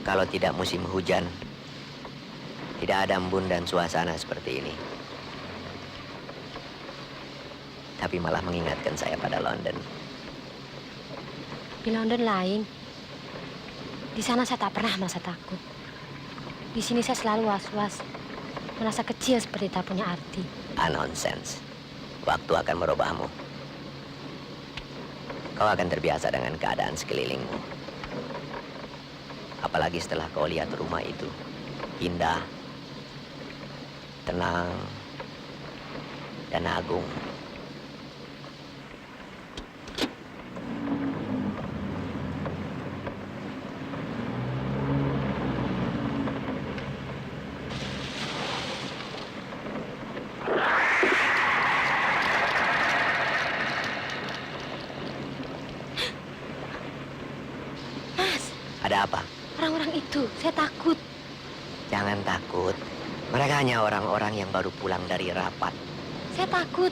Kalau tidak musim hujan, tidak ada embun dan suasana seperti ini. Tapi malah mengingatkan saya pada London. Di London lain. Di sana saya tak pernah merasa takut. Di sini saya selalu was-was. Merasa kecil seperti tak punya arti. Nonsense. Waktu akan merubahmu. Kau akan terbiasa dengan keadaan sekelilingmu. Apalagi setelah kau lihat rumah itu. Indah, tenang, dan agung. Ada apa? Orang-orang itu, saya takut. Jangan takut. Mereka hanya orang-orang yang baru pulang dari rapat. Saya takut.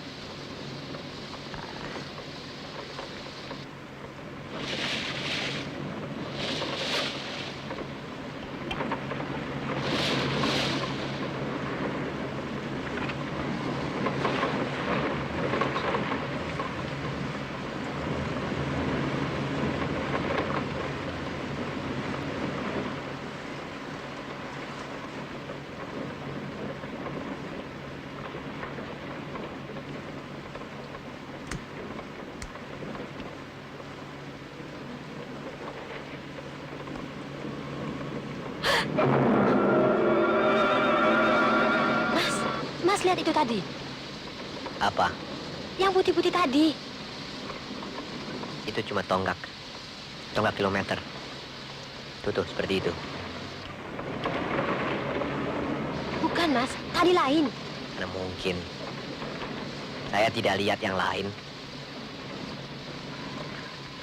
Mas, lihat itu tadi. Apa? Yang putih-putih tadi. Itu cuma tonggak. Tonggak kilometer. Tuh, seperti itu. Bukan, Mas. Tadi lain. Mana mungkin. Saya tidak lihat yang lain.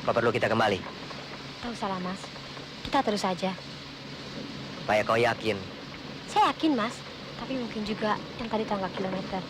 Apa perlu kita kembali? Tahu salah, Mas. Kita terus saja. Supaya kau yakin. Saya yakin, Mas. Tapi mungkin juga yang tadi tonggak kilometer.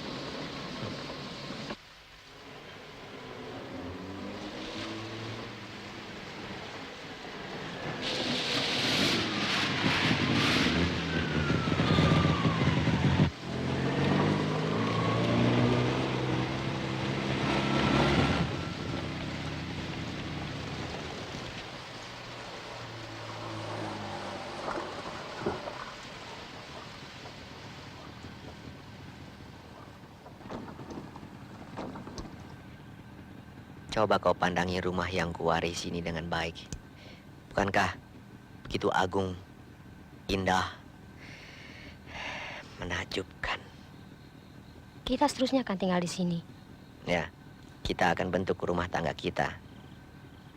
Coba kau pandangi rumah yang kuwaris ini dengan baik. Bukankah begitu agung, indah, menakjubkan? Kita seterusnya akan tinggal di sini. Ya, kita akan bentuk rumah tangga kita.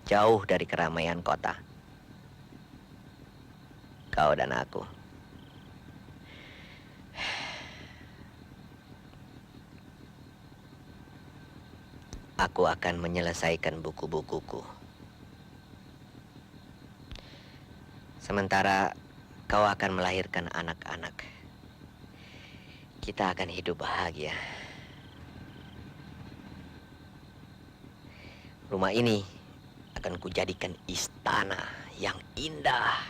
Jauh dari keramaian kota. Kau dan aku. Aku akan menyelesaikan buku-bukuku. Sementara kau akan melahirkan anak-anak. Kita akan hidup bahagia. Rumah ini akan kujadikan istana yang indah.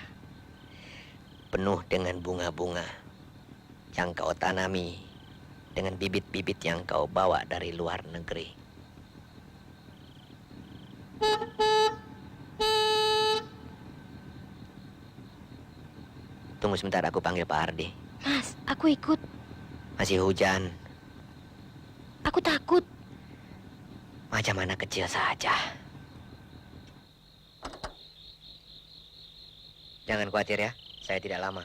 Penuh dengan bunga-bunga yang kau tanami dengan bibit-bibit yang kau bawa dari luar negeri. Tunggu sebentar, aku panggil Pak Ardi. Mas, aku ikut. Masih hujan. Aku takut. Macam anak kecil saja. Jangan khawatir ya, saya tidak lama.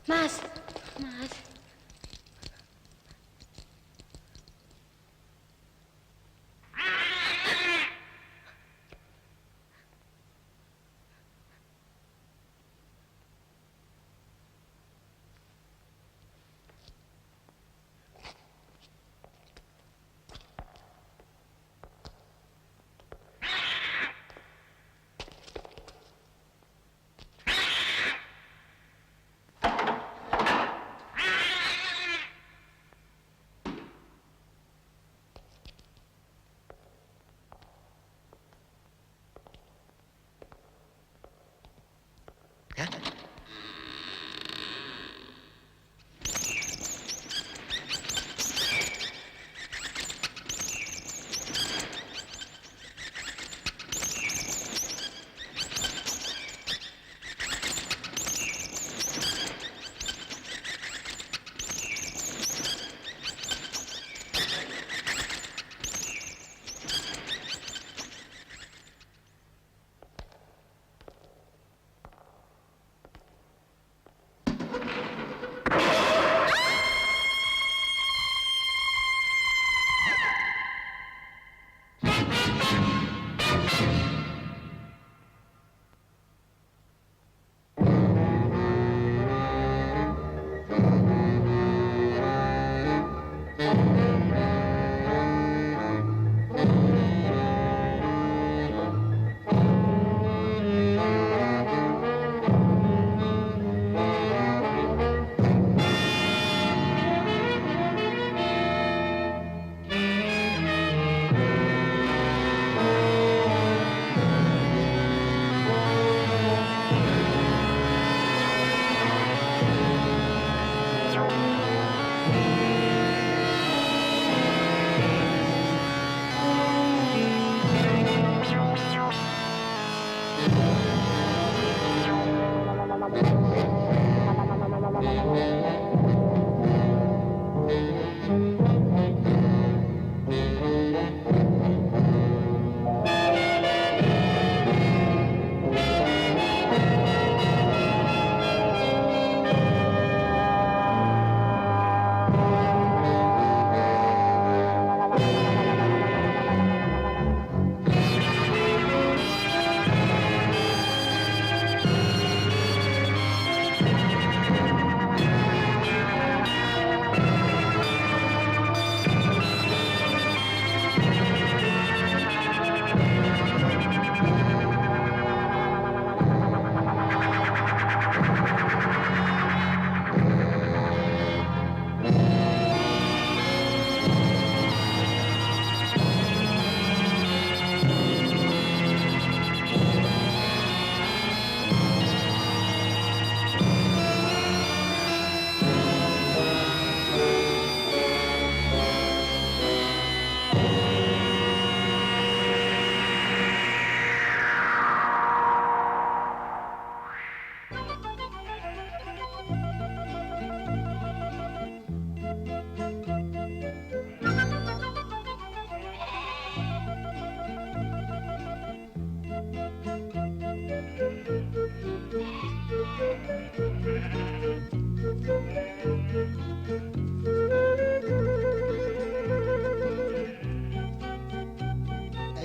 Mas, Mas.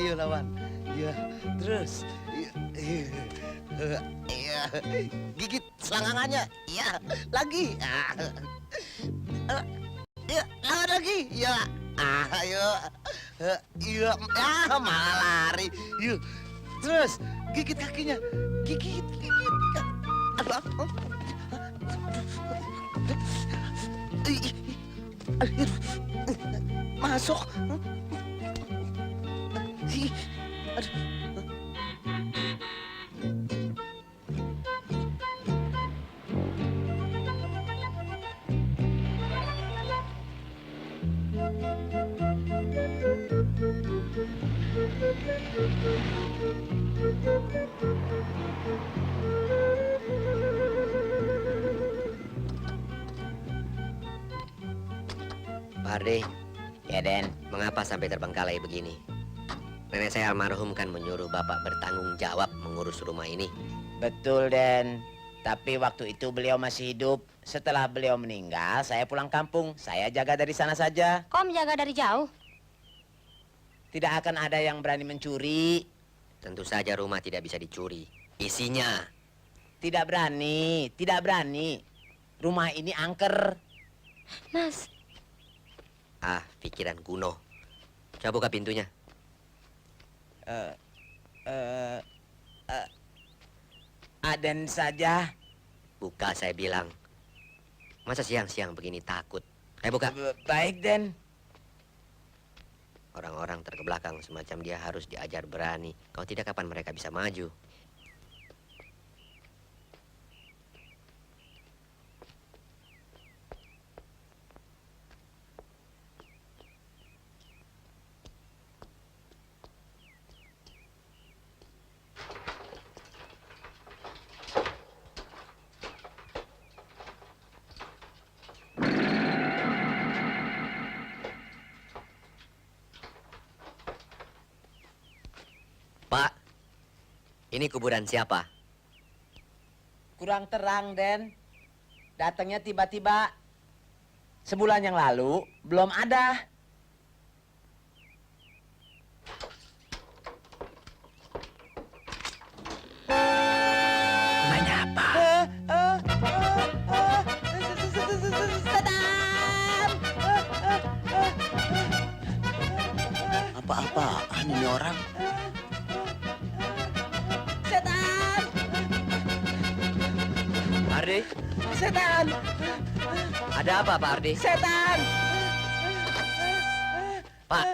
Ayo lawan. Ya, terus. Iya. Gigit selangkangannya. Iya, lagi. Ya, lawan lagi. Ya. Ayo. Iya, malah lari. Yuk. Terus gigit kakinya. Gigit. Aduh. Masuk. Aduh. Pak Ardi, Ya, Den. mengapa sampai terbengkalai begini? Nenek saya almarhum kan menyuruh Bapak bertanggung jawab mengurus rumah ini. Betul, Den. Tapi waktu itu beliau masih hidup. Setelah beliau meninggal, saya pulang kampung. Saya jaga dari sana saja. Kau menjaga dari jauh? Tidak akan ada yang berani mencuri. Tentu saja rumah tidak bisa dicuri. Isinya. Tidak berani, tidak berani. Rumah ini angker. Mas, Ah, pikiran kuno. Coba buka pintunya. Eh, eh, eh, Aden saja. Buka, saya bilang. Masa siang-siang begini takut? Ayo buka. Baik, Den. Orang-orang terkebelakang semacam dia harus diajar berani. Kalau tidak, kapan mereka bisa maju? Pak, ini kuburan siapa? Kurang terang, Den. Datangnya tiba-tiba. Sebulan yang lalu, belum ada. Namanya apa? Apa-apaan ini orang? Setan! Ardi, Setan! ada apa Pak Ardi? Setan! Pak,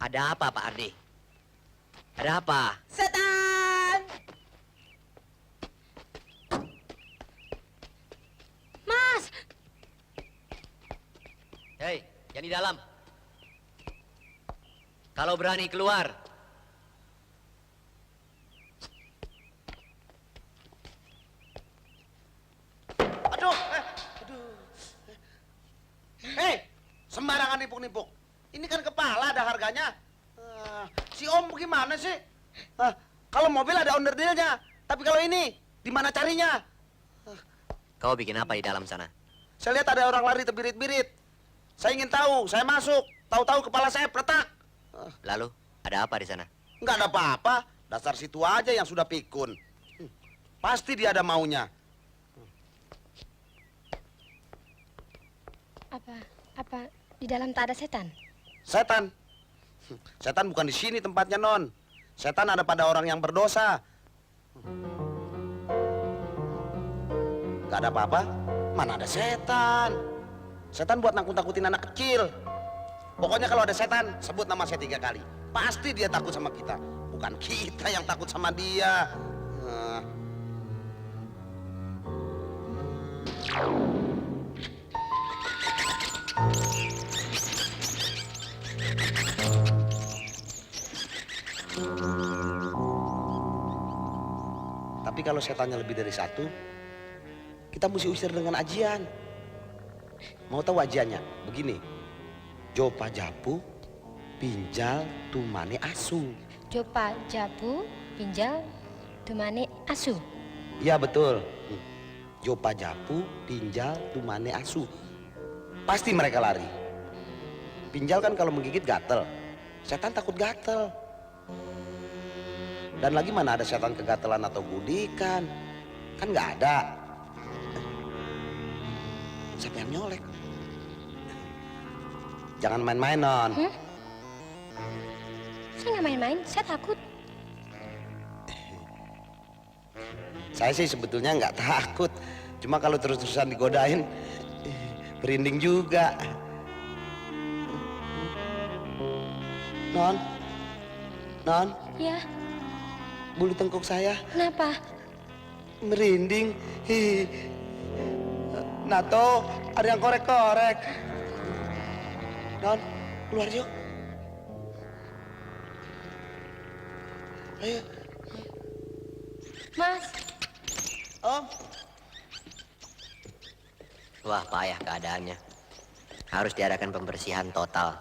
ada apa Pak Ardi? Ada apa? Setan! Mas! Hei, yang di dalam. Kalau berani keluar. Aduh, sembarangan nimpuk-nimpuk. Ini kan kepala ada harganya. Si Om gimana sih? Kalau mobil ada onderdilnya, tapi kalau ini di mana carinya? Kau bikin apa di dalam sana? Saya lihat ada orang lari terbirit-birit. Saya ingin tahu, saya masuk. Tahu-tahu kepala saya peletak. Lalu, ada apa di sana? Nggak ada apa-apa. Dasar situ aja yang sudah pikun. Pasti dia ada maunya. Apa di dalam tak ada setan? Setan. Setan bukan di sini tempatnya, Non. Setan ada pada orang yang berdosa. Nggak ada apa-apa? Mana ada setan? Setan buat nakut-nakutin anak kecil. Pokoknya kalau ada setan, sebut nama saya 3 kali. Pasti dia takut sama kita. Bukan kita yang takut sama dia. Tapi kalau setannya lebih dari 1, kita mesti usir dengan ajian. Mau tahu ajiannya? Begini. Jopa japu, pinjal tumane asu. Jopa jabu pinjal tumane asu. Iya betul. Jopa japu, pinjal tumane asu. Pasti mereka lari. Pinjal kan kalau menggigit gatel. Setan takut gatel. Dan lagi mana ada setan kegatelan atau gudikan? Kan nggak ada. Siapa yang nyolek? Jangan main-main, Non. Saya nggak main-main, saya takut. Saya sih sebetulnya nggak takut. Cuma kalau terus-terusan digodain, berinding juga. Non, Non, Ya, bulu tengkuk saya kenapa? merinding. Nato, ada yang korek-korek. Non, keluar yuk. Ayo. Mas, Om. Wah, payah keadaannya. Harus diadakan pembersihan total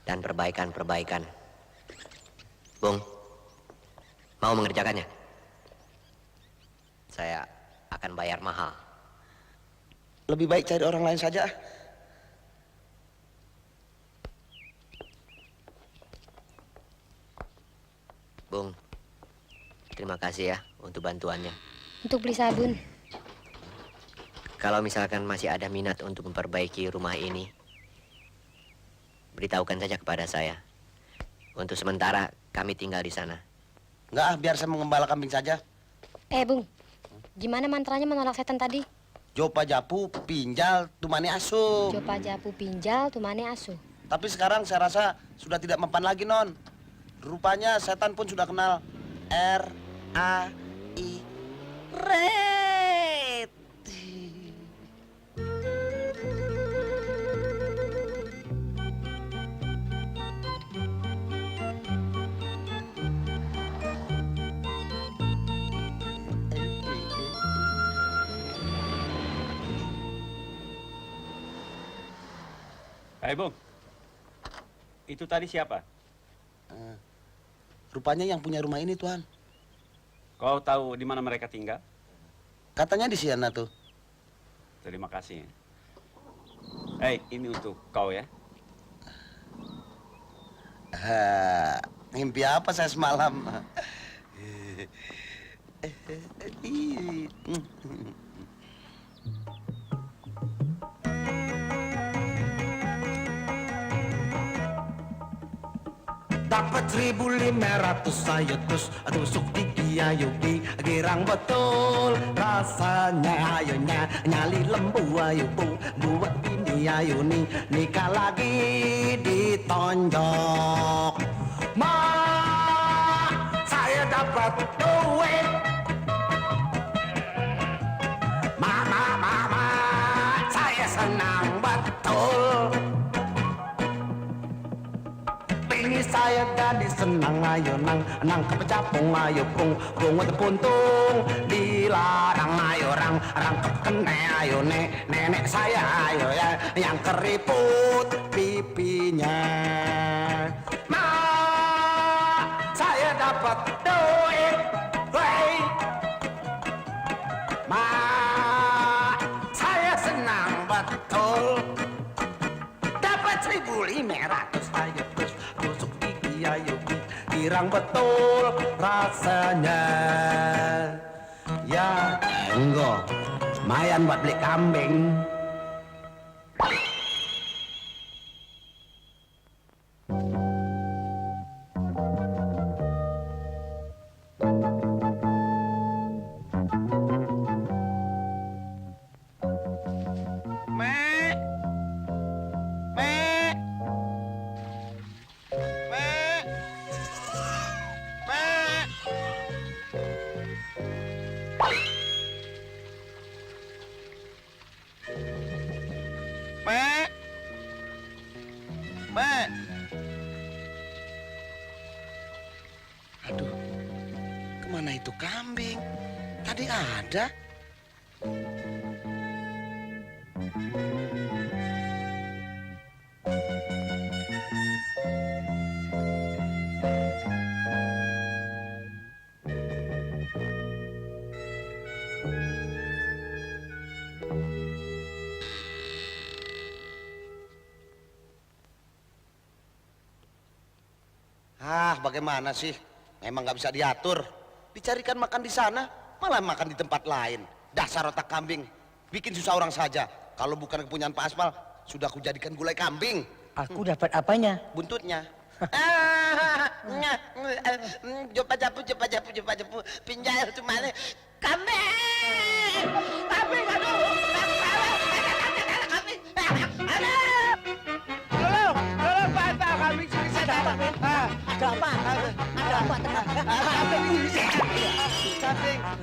dan perbaikan-perbaikan. Bung, mau mengerjakannya? Saya akan bayar mahal. Lebih baik cari orang lain saja. Bung, terima kasih ya untuk bantuannya. Untuk beli sabun. Kalau misalkan masih ada minat untuk memperbaiki rumah ini, beritahukan saja kepada saya. Untuk sementara kami tinggal di sana. Enggak, biar saya mengembala kambing saja. Bung, gimana mantranya menolak setan tadi? Jopa japu, pinjal, tumani asu. Jopa japu pinjal, tumane asu. Tapi sekarang saya rasa sudah tidak mempan lagi, Non. Rupanya setan pun sudah kenal R.A.I. Red. Hai Bung, itu tadi siapa? Rupanya yang punya rumah ini, Tuhan. Kau tahu di mana mereka tinggal? Katanya di sana tuh. Terima kasih. Hei, ini untuk kau ya. Mimpi apa saya semalam? Dapat 1.500 ayo tusuk gigi ayo girang betul rasanya ayo nyali lembu ayo buat bini ayo nikah lagi ditonjok. Ma, saya dapat duit. Mama, saya senang betul. Bini saya jadi senang ayo nang kepecapung ayo pung puntung dilarang ayo rangkep kene ayo nenek saya ayo ya yang keriput pipinya. Ma, saya dapat duit. Wey. Ma, saya senang betul. Dapat 1.500 ayo tusuk gigi ayo girang betul rasanya. Ya enggak, lumayan buat beli kambing. Aduh, kemana itu kambing? Tadi ada. Bagaimana sih? Memang nggak bisa diatur. Dicarikan makan di sana, malah makan di tempat lain. Dasar otak kambing, bikin susah orang saja. Kalau bukan kepunyaan Pak Aspal, sudah aku jadikan gulai kambing. Aku dapat apanya? Buntutnya. Jopa japu, pinjal cuma kambing. Kambing, aduh. Kambing. Tolong, Pak Aspal, kambing curi setan. Ada apa? Ada apa? Kambing curi setan.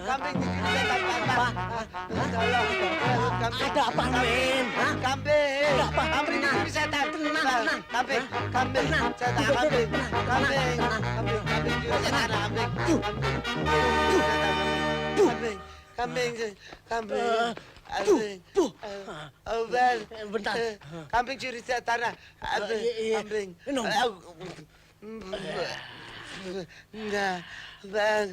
Kambing curi setan, Pak. Tolong, kambing. Ada apa, Men? Kambing. Ada apa? Kambing curi setan. Tenang. Kambing. Setan, kambing. Kambing curi setan, kambing. Bentar. Kambing curi setan, kambing. Enggak, bang.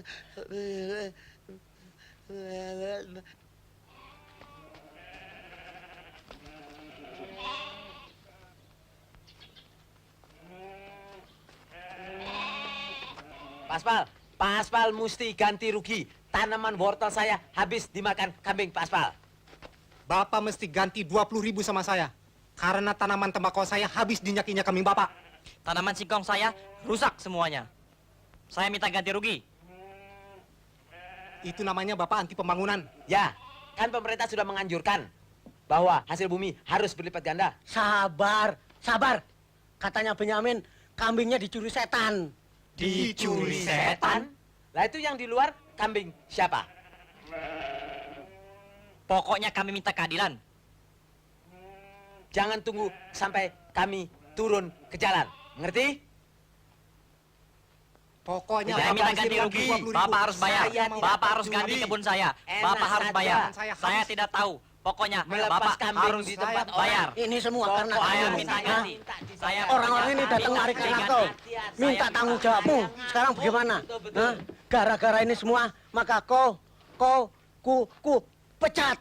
Pak Aspal mesti ganti rugi. Tanaman wortel saya habis dimakan kambing, Pak Aspal. Bapak mesti ganti 20.000 sama saya. Karena tanaman tembakau saya habis dinyakinya kambing Bapak. Tanaman singkong saya rusak semuanya. Saya minta ganti rugi. Itu namanya Bapak anti pembangunan. Ya, kan pemerintah sudah menganjurkan bahwa hasil bumi harus berlipat ganda. Sabar, sabar. Katanya Benyamin, kambingnya dicuri setan. Dicuri setan? Lah itu yang di luar kambing siapa? Pokoknya kami minta keadilan. Jangan tunggu sampai kami turun ke jalan. Mengerti? Pokoknya Saya Bapak minta mesti ganti rugi. 20.000. Bapak harus bayar. Saya tidak Bapak harus peduli. ganti kebun saya. Enak Bapak harus saja. bayar. Saya Saya tidak tahu. Pokoknya Melepas Bapak kambing harus di tempat bayar. Ini semua karena Saya kamu. minta Hah? ganti. Saya Orang-orang ini datang mari karena kau. Minta tanggung jawabmu. Sekarang bagaimana? Hah? Gara-gara ini semua, maka ku pecat.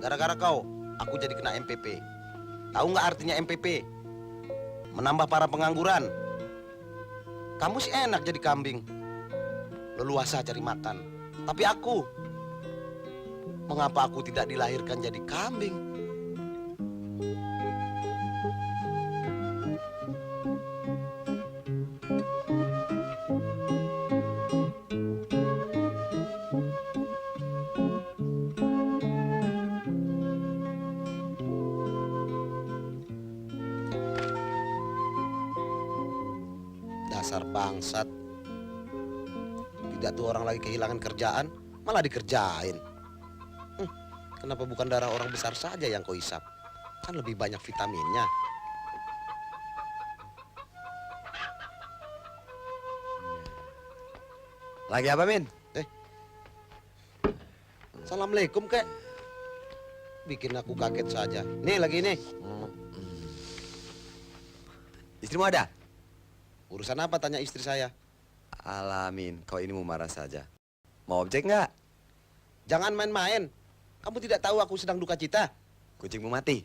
Gara-gara kau, aku jadi kena MPP. Tahu nggak artinya MPP? Menambah para pengangguran. Kamu sih enak jadi kambing. Leluasa cari makan. Tapi aku, mengapa aku tidak dilahirkan jadi kambing? Dasar bangsat. Tidak tuh orang lagi kehilangan kerjaan, malah dikerjain. Kenapa bukan darah orang besar saja yang kau hisap? Kan lebih banyak vitaminnya. Lagi apa, Min? Assalamualaikum, kek. Bikin aku kaget saja. Nih lagi nih. Istrimu ada? Urusan apa tanya istri saya? Alamin, kau ini mau marah saja. Mau objek nggak? Jangan main-main. Kamu tidak tahu aku sedang duka cita. Kucingmu mati.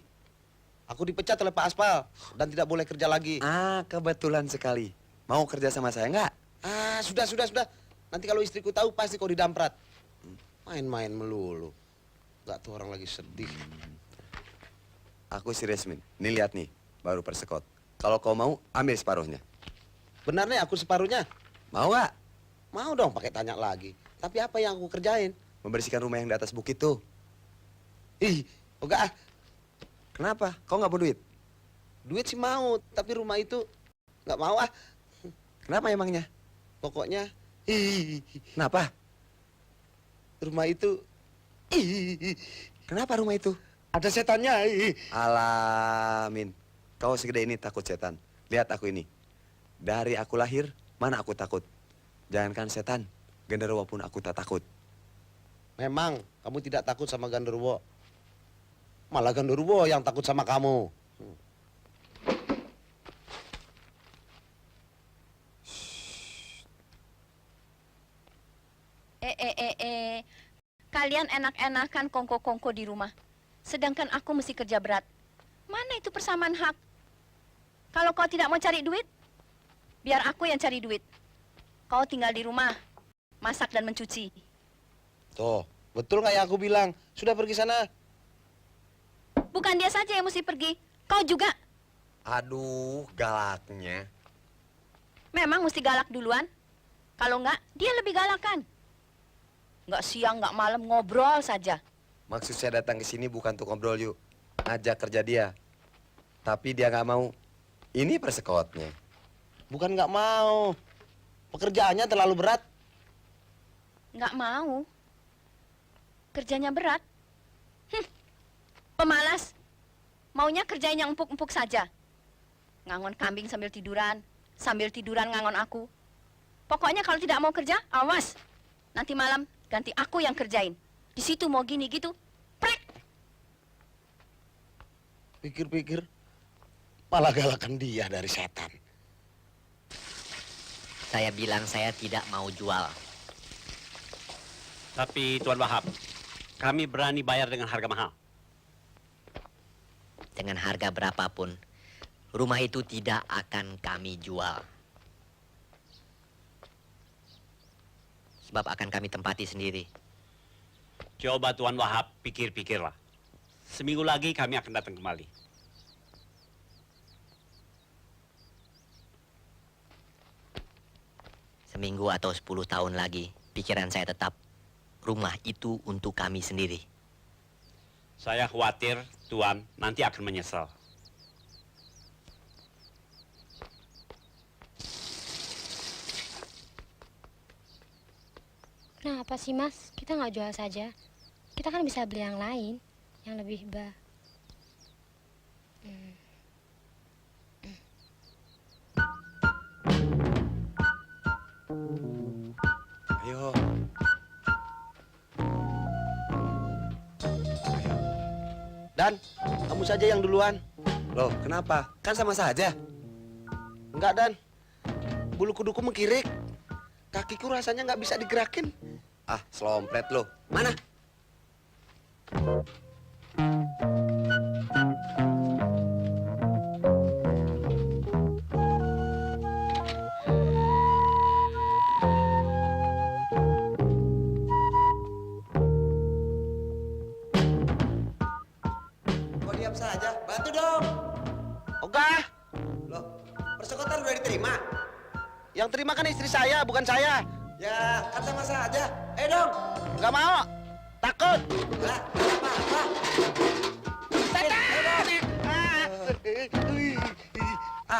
Aku dipecat oleh Pak Aspal dan tidak boleh kerja lagi. Ah, kebetulan sekali. Mau kerja sama saya nggak? Ah, sudah. Nanti kalau istriku tahu pasti kau didamprat. Main-main melulu. Gak tuh orang lagi sedih. Aku serius, Min. Nih lihat nih, baru persekot. Kalau kau mau, ambil separuhnya. Benar nih aku separuhnya. Mau nggak? Mau dong pakai tanya lagi. Tapi apa yang aku kerjain? Membersihkan rumah yang di atas bukit tuh. Ih, enggak ah. Kenapa? Kau nggak mau duit? Duit sih mau, tapi rumah itu nggak mau ah. Kenapa emangnya? Pokoknya, Kenapa? rumah itu, Kenapa rumah itu? ada setannya. Alamin, kau segede ini takut setan. Lihat aku ini. Dari aku lahir, mana aku takut. Jangankan setan, genderuwo pun aku tak takut. Memang kamu tidak takut sama Gandurwo. Malah Gandurwo yang takut sama kamu. Kalian enak-enakan kongko-kongko di rumah. Sedangkan aku mesti kerja berat. Mana itu persamaan hak? Kalau kau tidak mau cari duit, biar aku yang cari duit. Kau tinggal di rumah, masak dan mencuci. Tuh, betul nggak yang aku bilang? Sudah pergi sana. Bukan dia saja yang mesti pergi, kau juga. Aduh, galaknya. Memang mesti galak duluan. Kalau enggak, dia lebih galakan. Nggak siang, nggak malam, ngobrol saja. Maksud saya datang ke sini bukan untuk ngobrol yuk. Ajak kerja dia. Tapi dia nggak mau. Ini persekotnya. Bukan nggak mau. Pekerjaannya terlalu berat. Nggak mau. Kerjanya berat. Pemalas. Maunya kerjain yang empuk-empuk saja. Ngangon kambing sambil tiduran ngangon aku. Pokoknya kalau tidak mau kerja, awas. Nanti malam ganti aku yang kerjain. Di situ mau gini gitu. Prek. Pikir-pikir, malah galakan dia dari setan. Saya bilang saya tidak mau jual. Tapi Tuan Wahab, kami berani bayar dengan harga mahal. dengan harga berapapun, rumah itu tidak akan kami jual. Sebab akan kami tempati sendiri. Coba Tuan Wahab pikir-pikirlah. Seminggu lagi kami akan datang kembali. Seminggu atau 10 tahun lagi, pikiran saya tetap rumah itu untuk kami sendiri. Saya khawatir Tuan nanti akan menyesal. Kenapa sih mas? Kita nggak jual saja. Kita kan bisa beli yang lain, yang lebih Ayo. Dan, kamu saja yang duluan. Loh, kenapa? Kan sama saja. Enggak, Dan. Bulu kuduku mengkirik. Kakiku rasanya nggak bisa digerakin. Ah, selompret lo. Mana? Kok diam saja? Bantu dong. Ogah, Loh, persekotan udah diterima? yang terima kan istri saya, bukan saya. Ya, kan sama saja. Ayo dong. Nggak mau. Takut. Lah, apa-apa.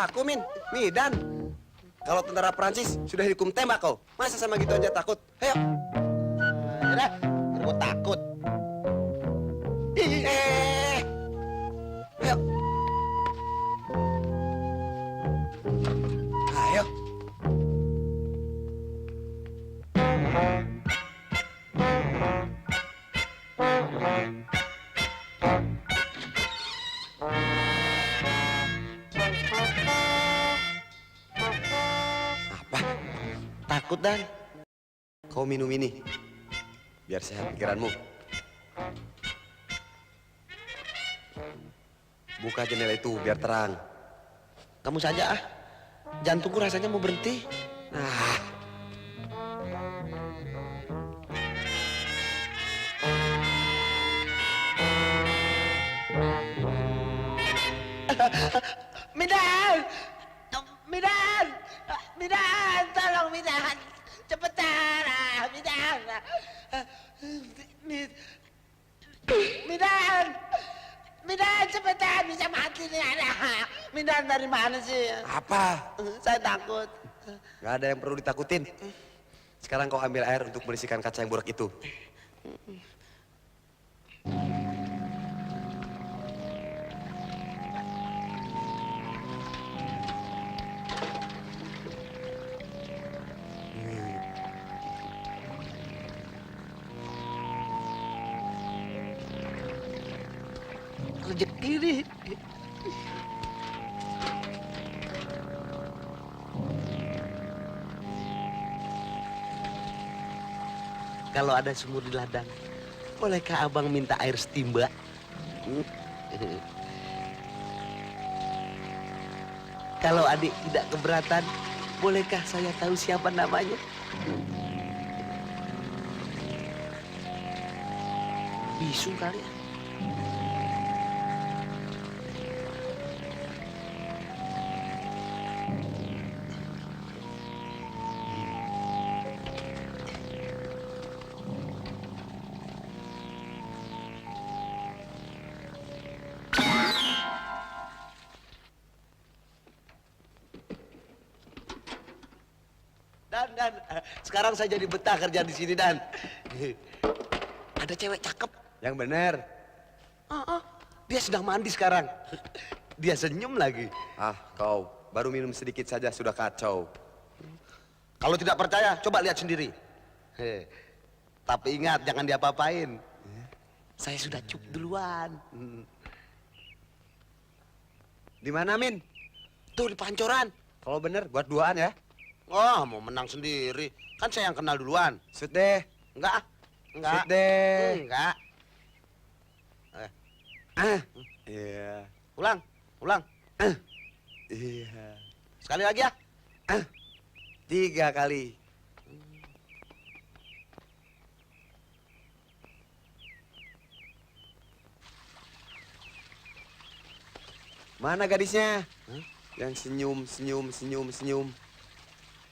Aku, Min. Midan. Kalau tentara Prancis sudah dihukum tembak kau. Masa sama gitu aja takut? Ayo. Yaudah, gue takut. Ayo. Ayo. Apa? Takut, Dan. Kau minum ini. Biar sehat pikiranmu. Buka jendela itu biar terang. Kamu saja, ah. Jantungku rasanya mau berhenti. Ah. Midan! Midan! Midan! Tolong, Midan! Cepetan! Midan! Midan! Midan, cepetan! Bisa mati nih anak! Midan dari mana sih? Apa? Saya takut. Gak ada yang perlu ditakutin. Sekarang kau ambil air untuk membersihkan kaca yang buruk itu. Rezeki nih. Kalau ada sumur di ladang, bolehkah abang minta air setimba? Kalau adik tidak keberatan, bolehkah saya tahu siapa namanya? Bisu kali ya? Dan, sekarang saya jadi betah kerja di sini, Dan. Ada cewek cakep. Yang benar. Dia sedang mandi sekarang. Dia senyum lagi. Ah, kau baru minum sedikit saja sudah kacau. Kalau tidak percaya, coba lihat sendiri. Tapi ingat, jangan diapa-apain. Saya sudah cup duluan. Di mana, Min? Tuh di pancoran. Kalau bener buat duaan ya. Oh, mau menang sendiri. Kan saya yang kenal duluan. Sud deh. Enggak. Enggak. Sud deh. Enggak. Ah. Iya. Ulang, ulang. Iya. Sekali lagi ya. 3 kali. Mana gadisnya? Yang senyum, senyum, senyum, senyum.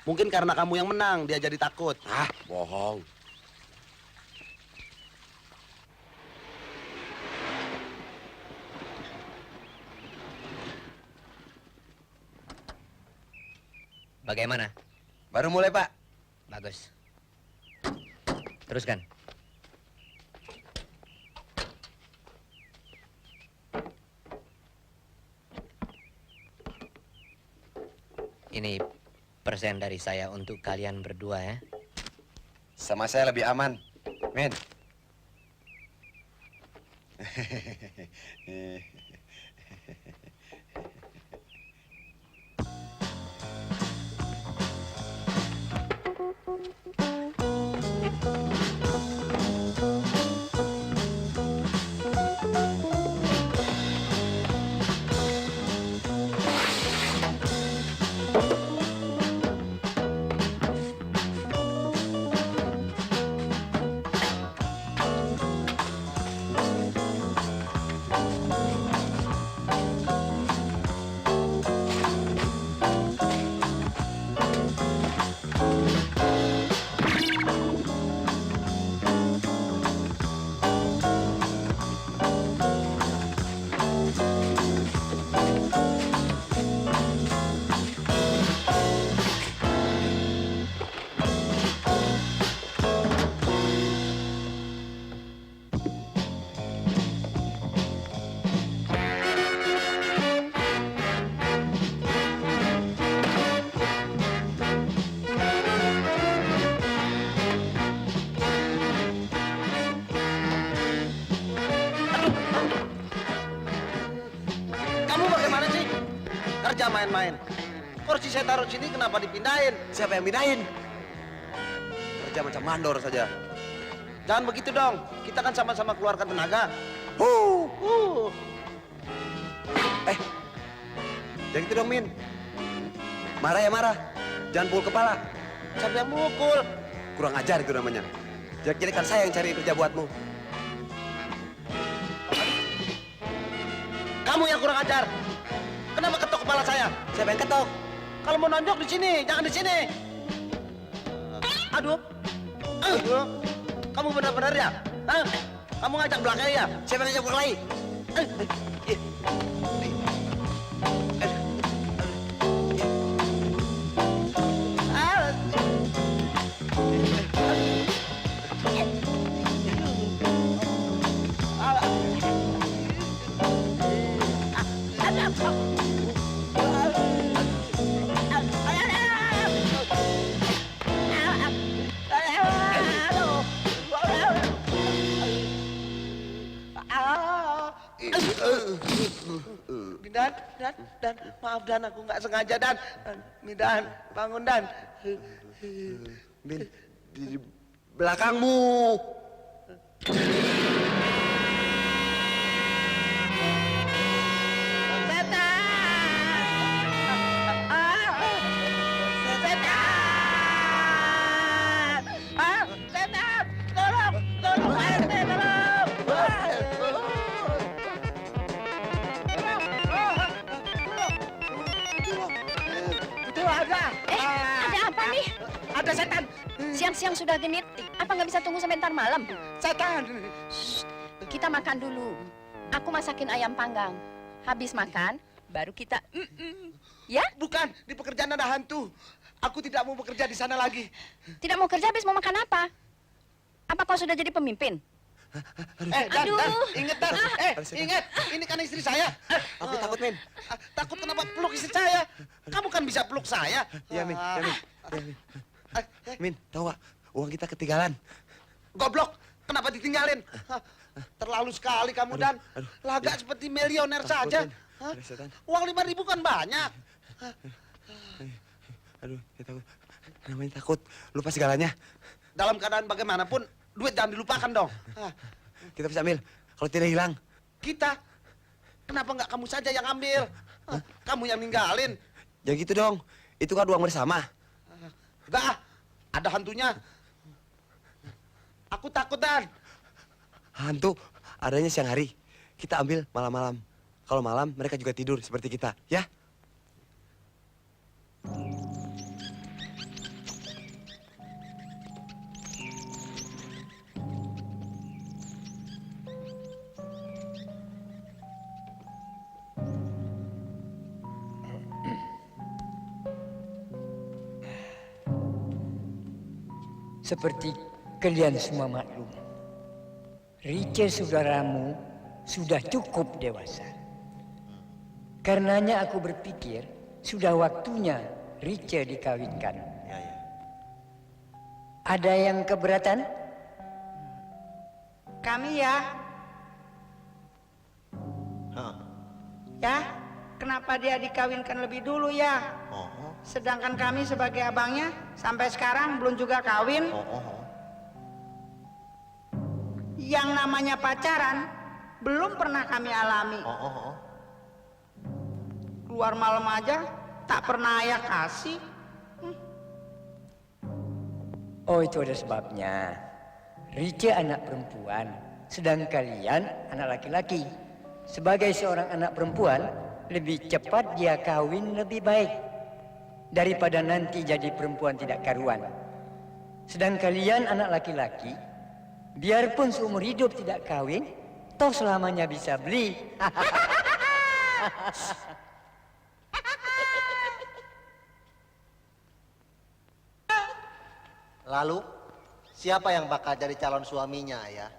Mungkin karena kamu yang menang, dia jadi takut. Ah, bohong. Bagaimana? Baru mulai, Pak. Bagus. Teruskan. Ini persen dari saya untuk kalian berdua ya. Sama saya lebih aman. Men. Kamu bagaimana sih? Kerja main-main. Kursi saya taruh sini, kenapa dipindahin? Siapa yang pindahin? Kerja macam mandor saja. Jangan begitu dong. Kita kan sama-sama keluarkan tenaga. Jangan gitu dong, Min. Marah ya marah. Jangan pukul kepala. Siapa yang mukul? Kurang ajar itu namanya. Jadi kan saya yang cari kerja buatmu. Kamu yang kurang ajar. Kenapa ketok kepala saya? Siapa yang ketok? Kalau mau nonjok di sini, jangan di sini. Aduh. Kamu benar-benar ya? Hah? Kamu ngajak belakang ya? Siapa yang ngajak berkelahi? Dan, maaf Dan, aku nggak sengaja Dan. Dan, bangun Dan. Min, di belakangmu. Ada apa nih? Ada setan. Siang-siang sudah genit. Apa nggak bisa tunggu sampai ntar malam? Setan. Kita makan dulu. Aku masakin ayam panggang. Habis makan, baru kita... Ya? Bukan, di pekerjaan ada hantu. Aku tidak mau bekerja di sana lagi. Tidak mau kerja, habis mau makan apa? Apa kau sudah jadi pemimpin? Dan, Aduh. ingat Dan. Ingat, ini kan istri saya. Aku takut, Min. Takut kenapa peluk istri saya? Kamu kan bisa peluk saya. Iya, Min. Ya, Min. Ya, Min. Min, tahu gak? Uang kita ketinggalan. Goblok, kenapa ditinggalin? Terlalu sekali kamu Dan. Lagak seperti milioner saja. Hah? Ada setan. Uang 5.000 kan banyak. Aduh, ya takut. Namanya takut. Lupa segalanya. Dalam keadaan bagaimanapun, duit jangan dilupakan dong. Kita bisa ambil. Kalau tidak hilang. Kita, Kenapa nggak kamu saja yang ambil? Kamu yang ninggalin. Jangan gitu dong. Itu kan uang bersama. Enggak, ada hantunya. Aku takut, Dan. Hantu adanya siang hari. Kita ambil malam-malam. Kalau malam mereka juga tidur seperti kita, ya? Seperti kalian semua maklum, Rice saudaramu sudah cukup dewasa. Karenanya aku berpikir sudah waktunya Rice dikawinkan. Ada yang keberatan? Kami ya. Ya, kenapa dia dikawinkan lebih dulu ya? Sedangkan kami sebagai abangnya sampai sekarang belum juga kawin. Yang namanya pacaran belum pernah kami alami. Keluar malam aja tak pernah ayah kasih. Oh, itu ada sebabnya. Rice anak perempuan, sedang kalian anak laki-laki. Sebagai seorang anak perempuan, lebih cepat dia kawin lebih baik daripada nanti jadi perempuan tidak karuan. Sedang kalian anak laki-laki, biarpun seumur hidup tidak kawin, toh selamanya bisa beli. Lalu, siapa yang bakal jadi calon suaminya ya?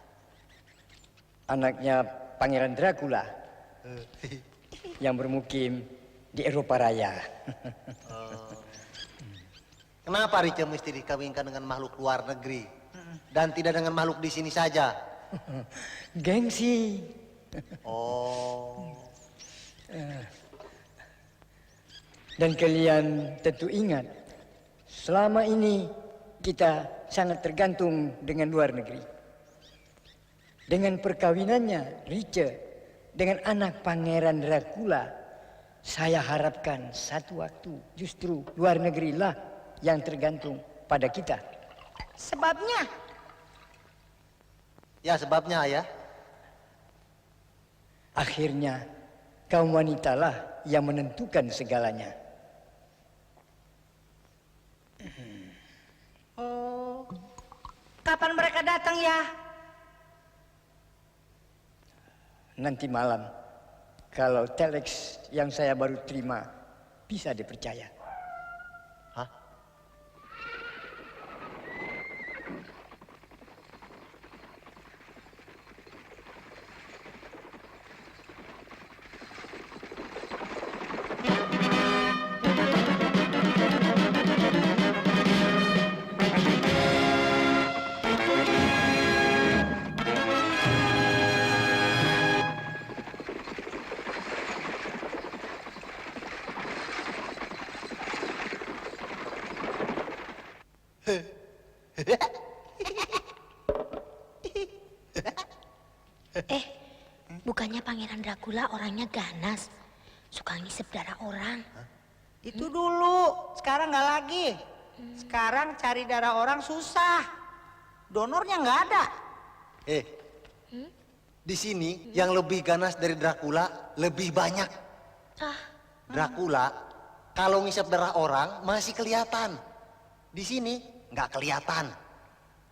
Anaknya Pangeran Dracula yang bermukim di Eropa Raya. Kenapa Rice mesti dikawinkan dengan makhluk luar negeri dan tidak dengan makhluk di sini saja? Gengsi. Oh. Dan kalian tentu ingat, selama ini kita sangat tergantung dengan luar negeri. Dengan perkawinannya Rice dengan anak Pangeran Dracula, saya harapkan satu waktu justru luar negeri lah yang tergantung pada kita. Sebabnya? Ya sebabnya ya. Akhirnya kaum wanita lah yang menentukan segalanya. Oh, kapan mereka datang ya? Nanti malam, kalau telex yang saya baru terima bisa dipercaya. Hah? Bukannya Pangeran Dracula orangnya ganas, suka ngisep darah orang. Itu dulu, sekarang nggak lagi. Sekarang cari darah orang susah. Donornya nggak ada. Di sini yang lebih ganas dari Dracula lebih banyak. Dracula kalau ngisep darah orang masih kelihatan. Di sini nggak kelihatan.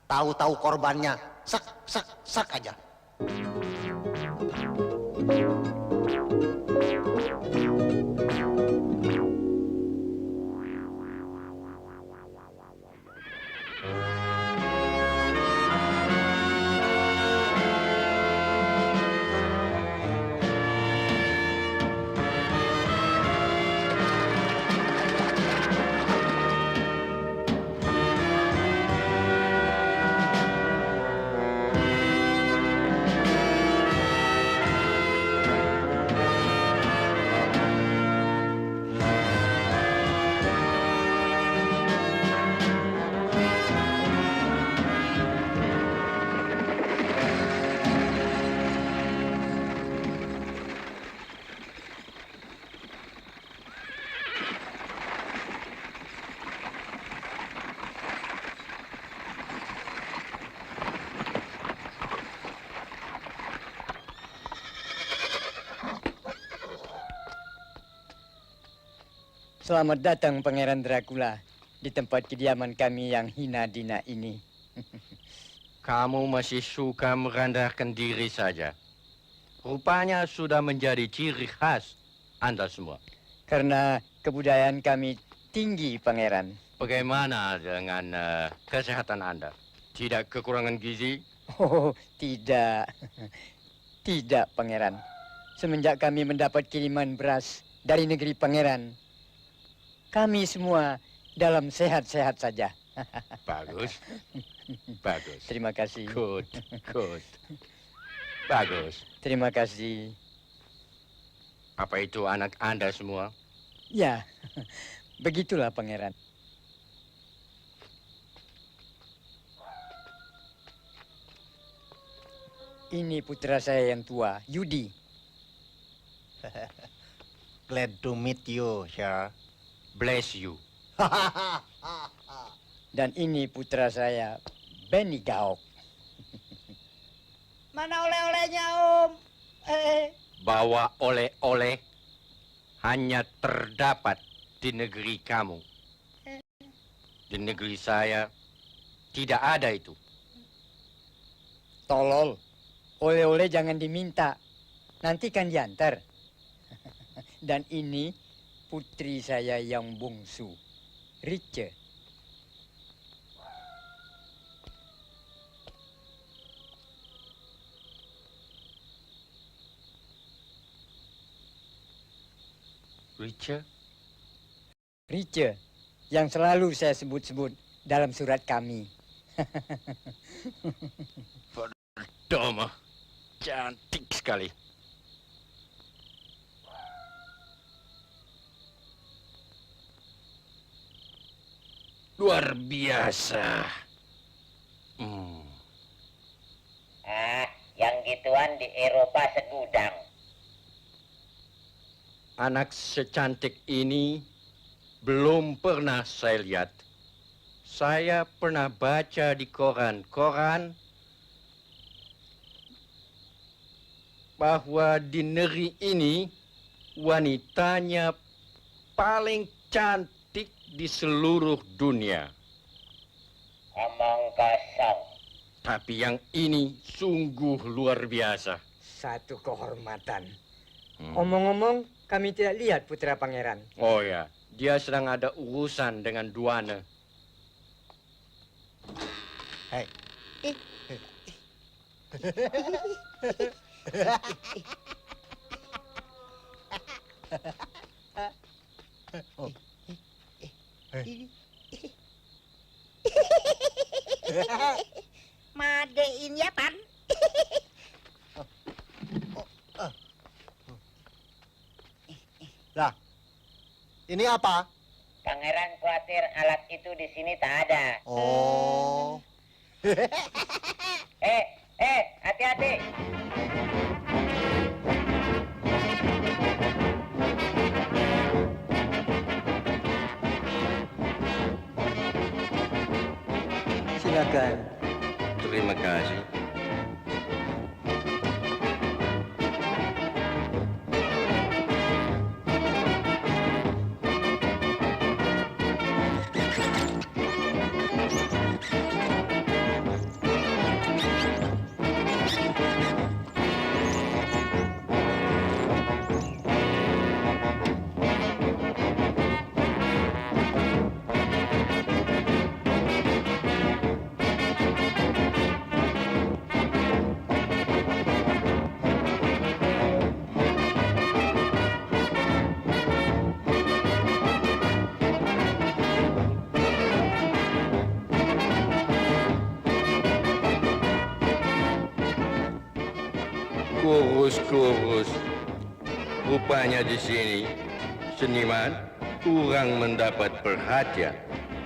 Tahu-tahu korbannya sak aja. Selamat datang Pangeran Dracula di tempat kediaman kami yang hina dina ini. Kamu masih suka merendahkan diri saja. Rupanya sudah menjadi ciri khas Anda semua. Karena kebudayaan kami tinggi, Pangeran. Bagaimana dengan kesehatan Anda? Tidak kekurangan gizi? Oh, tidak. Tidak, Pangeran. Semenjak kami mendapat kiriman beras dari negeri Pangeran, kami semua dalam sehat-sehat saja. Bagus. Bagus. Terima kasih. Good, good. Bagus. Terima kasih. Apa itu anak Anda semua? Ya, begitulah Pangeran. Ini putra saya yang tua, Yudi. Glad to meet you, sir. Bless you. Dan ini putra saya, Benny Gaok. Mana oleh-olehnya, Om? Bawa oleh-oleh hanya terdapat di negeri kamu. Di negeri saya tidak ada itu. Tolol, oleh-oleh jangan diminta. Nanti kan diantar. Dan ini putri saya yang bungsu, Riche. Richard? Riche, yang selalu saya sebut-sebut dalam surat kami. Doma, cantik sekali. Luar biasa. Yang gituan di Eropa segudang. Anak secantik ini belum pernah saya lihat. Saya pernah baca di koran-koran bahwa di negeri ini wanitanya paling cantik di seluruh dunia. Omong kosong. Tapi yang ini sungguh luar biasa. Satu kehormatan. Omong-omong, kami tidak lihat putra pangeran. Oh ya, dia sedang ada urusan dengan Duana. Hei. Madein ya, Pan. Lah, ini apa? Pangeran khawatir alat itu di sini tak ada. Oh. Hati-hati. Silakan. Terima kasih. Kurus-kurus. Rupanya di sini seniman kurang mendapat perhatian.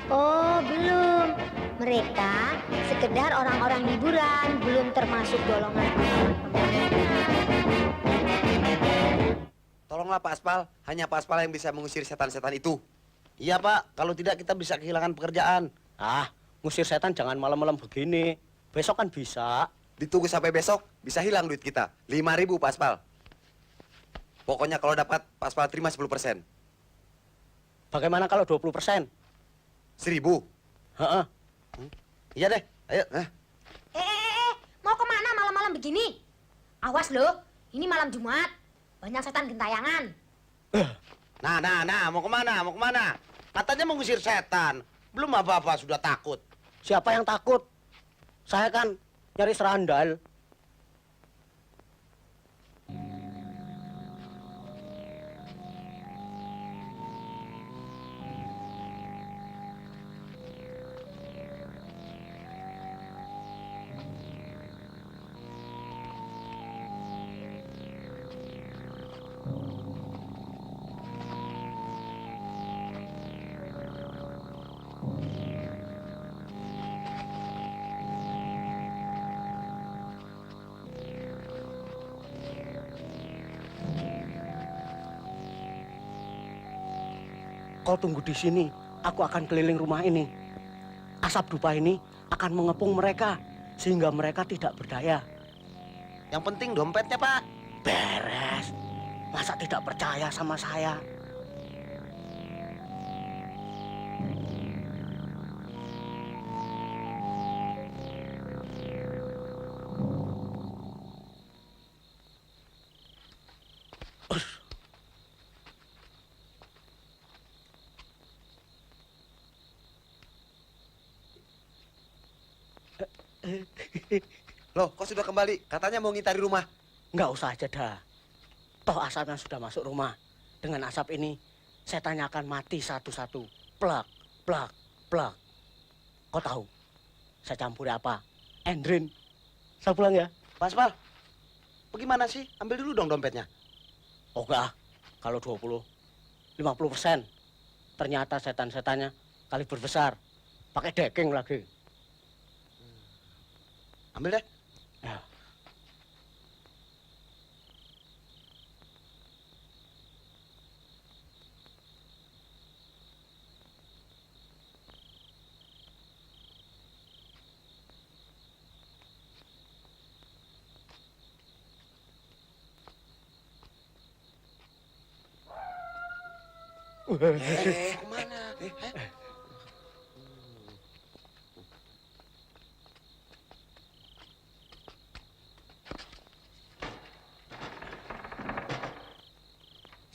Oh, belum. Mereka sekedar orang-orang hiburan, belum termasuk golongan Tolonglah Pak Aspal, hanya Pak Aspal yang bisa mengusir setan-setan itu. Iya Pak, kalau tidak kita bisa kehilangan pekerjaan. Ngusir setan jangan malam-malam begini. Besok kan bisa. Ditunggu sampai besok, bisa hilang duit kita. 5.000 Pak Aspal. Pokoknya kalau dapat, Pak Aspal terima 10%. Bagaimana kalau 20%? 1000. Heeh. Iya deh, ayo. Mau kemana malam-malam begini? Awas loh, ini malam Jumat. Banyak setan gentayangan. Nah, mau kemana? Mau kemana? Katanya mau ngusir setan. Belum apa-apa sudah takut. Siapa yang takut? Saya kan nyari serandal. Kau tunggu di sini, aku akan keliling rumah ini. Asap dupa ini akan mengepung mereka, sehingga mereka tidak berdaya. Yang penting dompetnya, Pak. Beres. Masa tidak percaya sama saya? Loh, kok sudah kembali? Katanya mau ngitari rumah. Nggak usah aja dah. Toh asapnya sudah masuk rumah. Dengan asap ini, setannya akan mati satu-satu. Plak, plak, plak. Kau tahu, saya campuri apa? Endrin. Saya pulang ya. Mas Pal, bagaimana sih? Ambil dulu dong dompetnya. Oh enggak, kalau 20, 50%. Ternyata setan-setannya kali berbesar. Pakai decking lagi. Ambil deh. Ya. Kemana?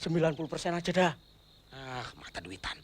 90% aja dah. Ah, mata duitan.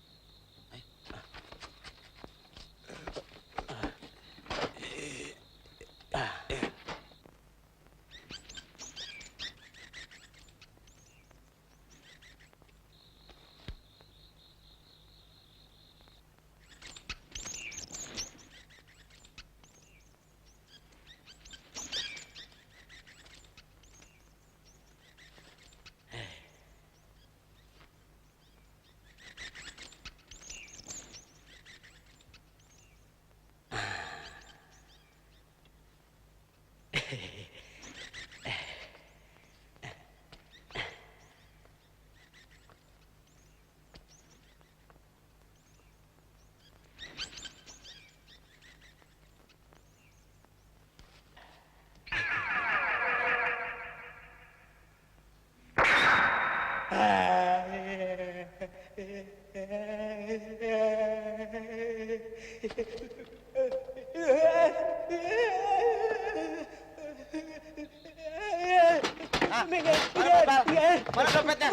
Mana dompetnya?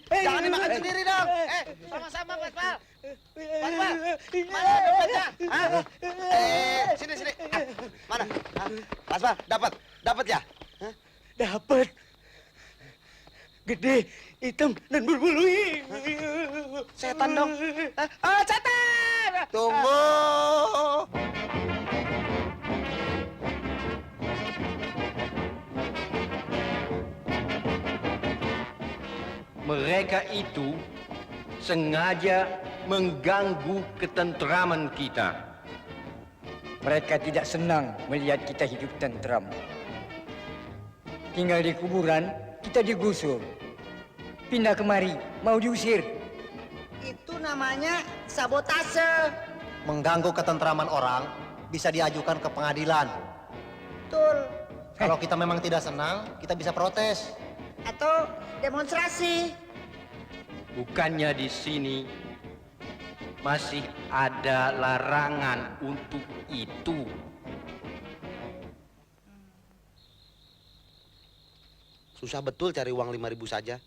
Jangan dimakan sendiri dong. Sama-sama, Mas Pal. Mas Pal, mana dompetnya? Sini. Mana? Mas Pal, dapat ya? Dapat. Gede, hitam, dan berbulu. Setan dong. Setan! Tunggu. Mereka itu sengaja mengganggu ketentraman kita. Mereka tidak senang melihat kita hidup tentram. Tinggal di kuburan, kita digusur. Pindah kemari, mau diusir. Itu namanya sabotase. Mengganggu ketentraman orang bisa diajukan ke pengadilan. Betul. Kalau kita memang tidak senang, kita bisa protes. Atau demonstrasi. Bukannya di sini masih ada larangan untuk itu. Susah betul cari uang 5.000 saja.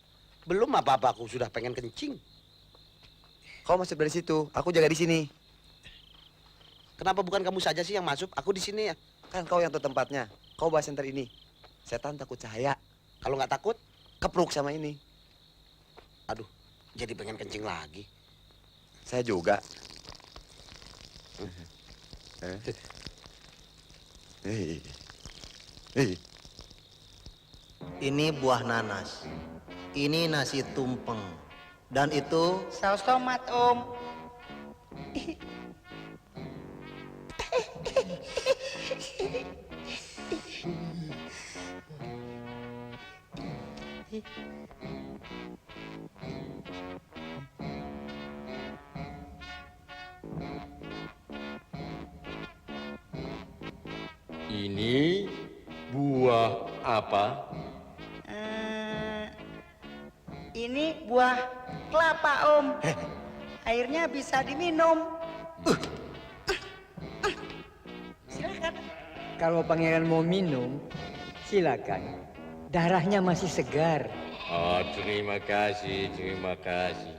Belum apa-apa aku sudah pengen kencing. Kau masuk dari situ, aku jaga di sini. Kenapa bukan kamu saja sih yang masuk? Aku di sini ya. Kan kau yang tahu tempatnya. Kau bahas center ini. Setan takut cahaya. Kalau nggak takut, Kepruk sama ini. aduh, jadi pengen kencing lagi. Saya juga. Ini buah nanas. Ini nasi tumpeng. Dan itu Saus tomat, Om. Ini buah apa? Ini buah kelapa, Om. Airnya bisa diminum. Silakan. Kalau pangeran mau minum, silakan. Darahnya masih segar. Oh, terima kasih, terima kasih.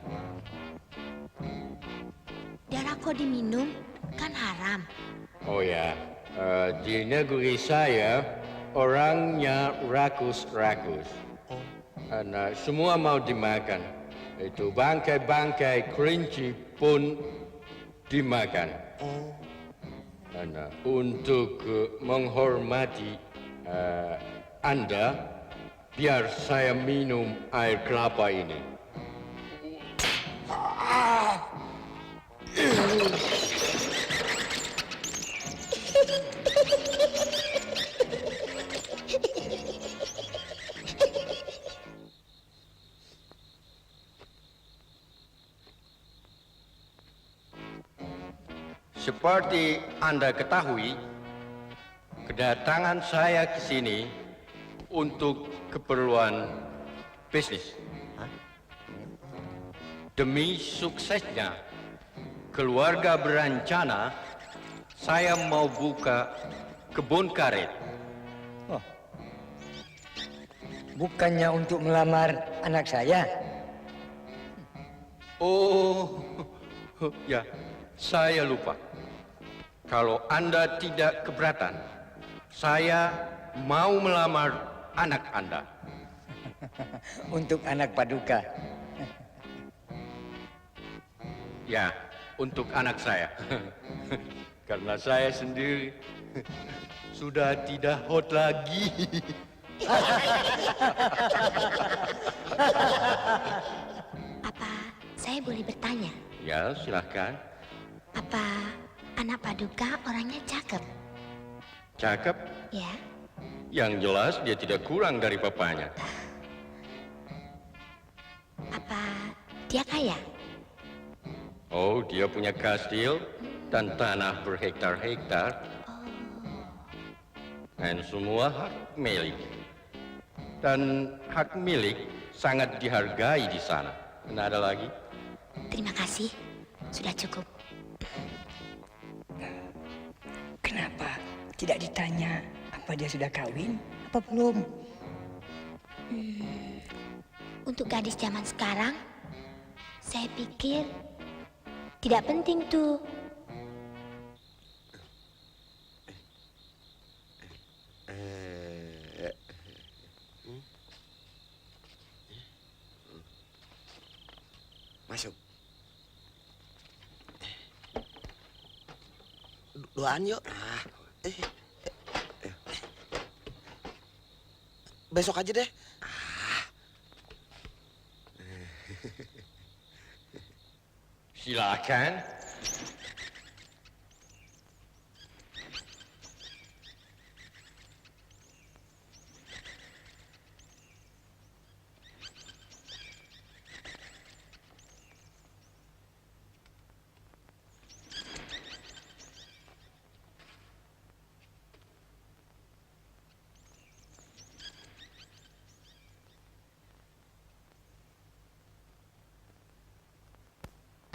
Darah kok diminum? Kan haram. Oh ya, di negeri saya orangnya rakus-rakus. Karena semua mau dimakan. Itu bangkai-bangkai kelinci pun dimakan. Karena untuk menghormati Anda, biar saya minum air kelapa ini. Seperti Anda ketahui, kedatangan saya ke sini untuk keperluan bisnis. Demi suksesnya keluarga berencana, saya mau buka kebun karet. Oh. Bukannya untuk melamar anak saya? Oh, ya, saya lupa. Kalau Anda tidak keberatan, saya mau melamar anak Anda. Untuk anak Paduka. Ya, untuk anak saya. Karena saya sendiri sudah tidak hot lagi. Apa saya boleh bertanya? Ya, silahkan. Apa anak Paduka orangnya cakep? Cakep. Ya. Yang jelas dia tidak kurang dari papanya. Apa dia kaya? Oh, dia punya kastil dan tanah berhektar-hektar. Dan semua hak milik. Dan hak milik sangat dihargai di sana. Dan ada lagi? Terima kasih. Sudah cukup. Kenapa tidak ditanya apa dia sudah kawin apa belum? Untuk gadis zaman sekarang, saya pikir tidak penting tuh. Masuk. Doaan yuk. Besok aja deh. Silakan.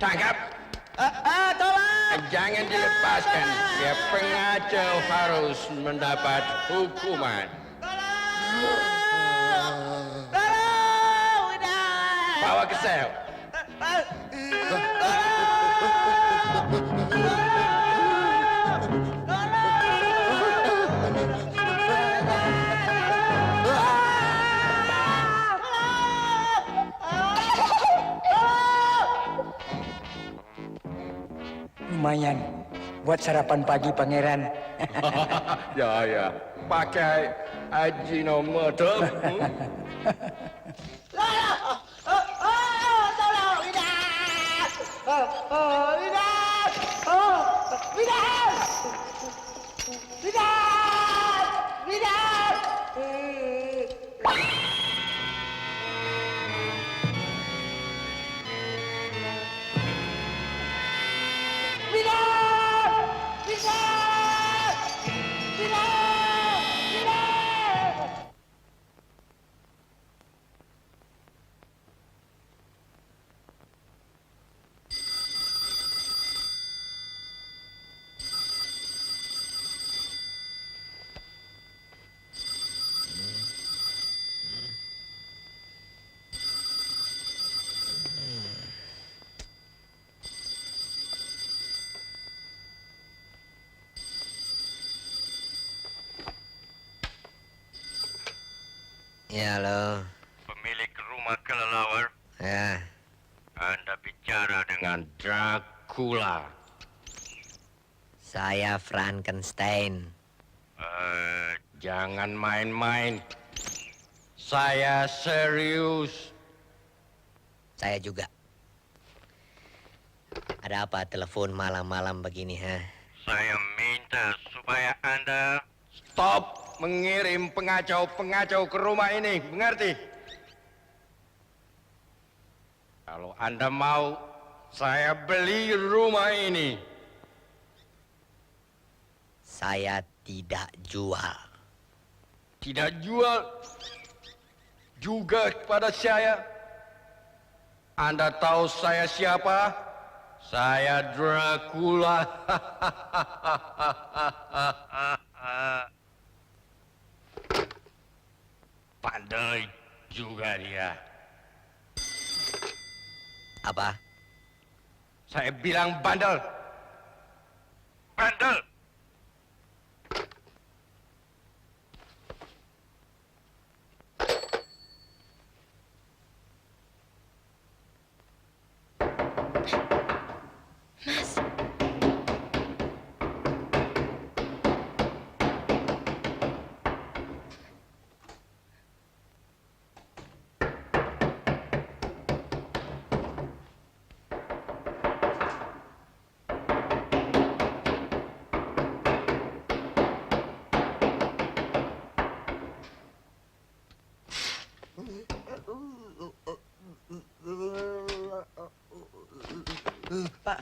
Tangkap! Tolong! Jangan dilepaskan. Ya, pengacau harus mendapat hukuman. Bawa ke sel. Lumayan buat sarapan pagi pangeran. Ya, pakai Ajinomoto. Ya, halo. Pemilik rumah kelelawar. Ya, Anda bicara dengan Dracula. saya Frankenstein. Jangan main-main. Saya serius. Saya juga. Ada apa telepon malam-malam begini, ha? Saya minta supaya Anda stop mengirim pengacau-pengacau ke rumah ini, mengerti? Kalau Anda mau, saya beli rumah ini. Saya tidak jual. Tidak jual juga kepada saya. Anda tahu saya siapa? Saya Dracula. Pandai juga dia. Apa? Saya bilang bandel. Bandel. Mas,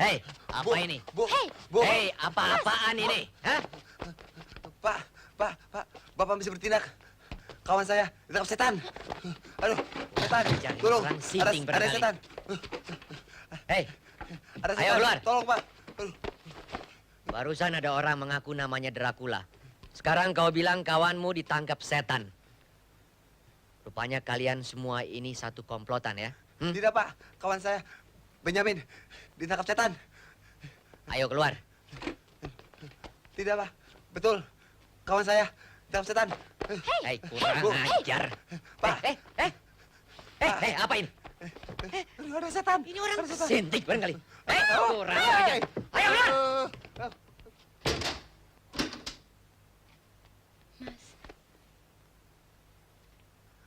Hei, apa ini? Hei, apa-apaan ini? Hah? Pak, Bapak bisa bertindak. Kawan saya ditangkap setan. Aduh, setan. Jangan Tolong, kurang ada sinting barangkali. setan. Hei, Ada ayo setan. keluar. Tolong, Pak. Aduh. Barusan ada orang mengaku namanya Dracula. Sekarang kau bilang kawanmu ditangkap setan. Rupanya kalian semua ini satu komplotan ya? Tidak, Pak. Kawan saya, Benyamin, ditangkap setan. Ayo keluar. Tidak, Pak. Betul. Kawan saya ditangkap setan. Hei, kurang ajar. Pak. Apa ini? Aduh, ada setan. Ini orang Ada setan. sintik barangkali. Hei, kurang ajar. Ayo keluar.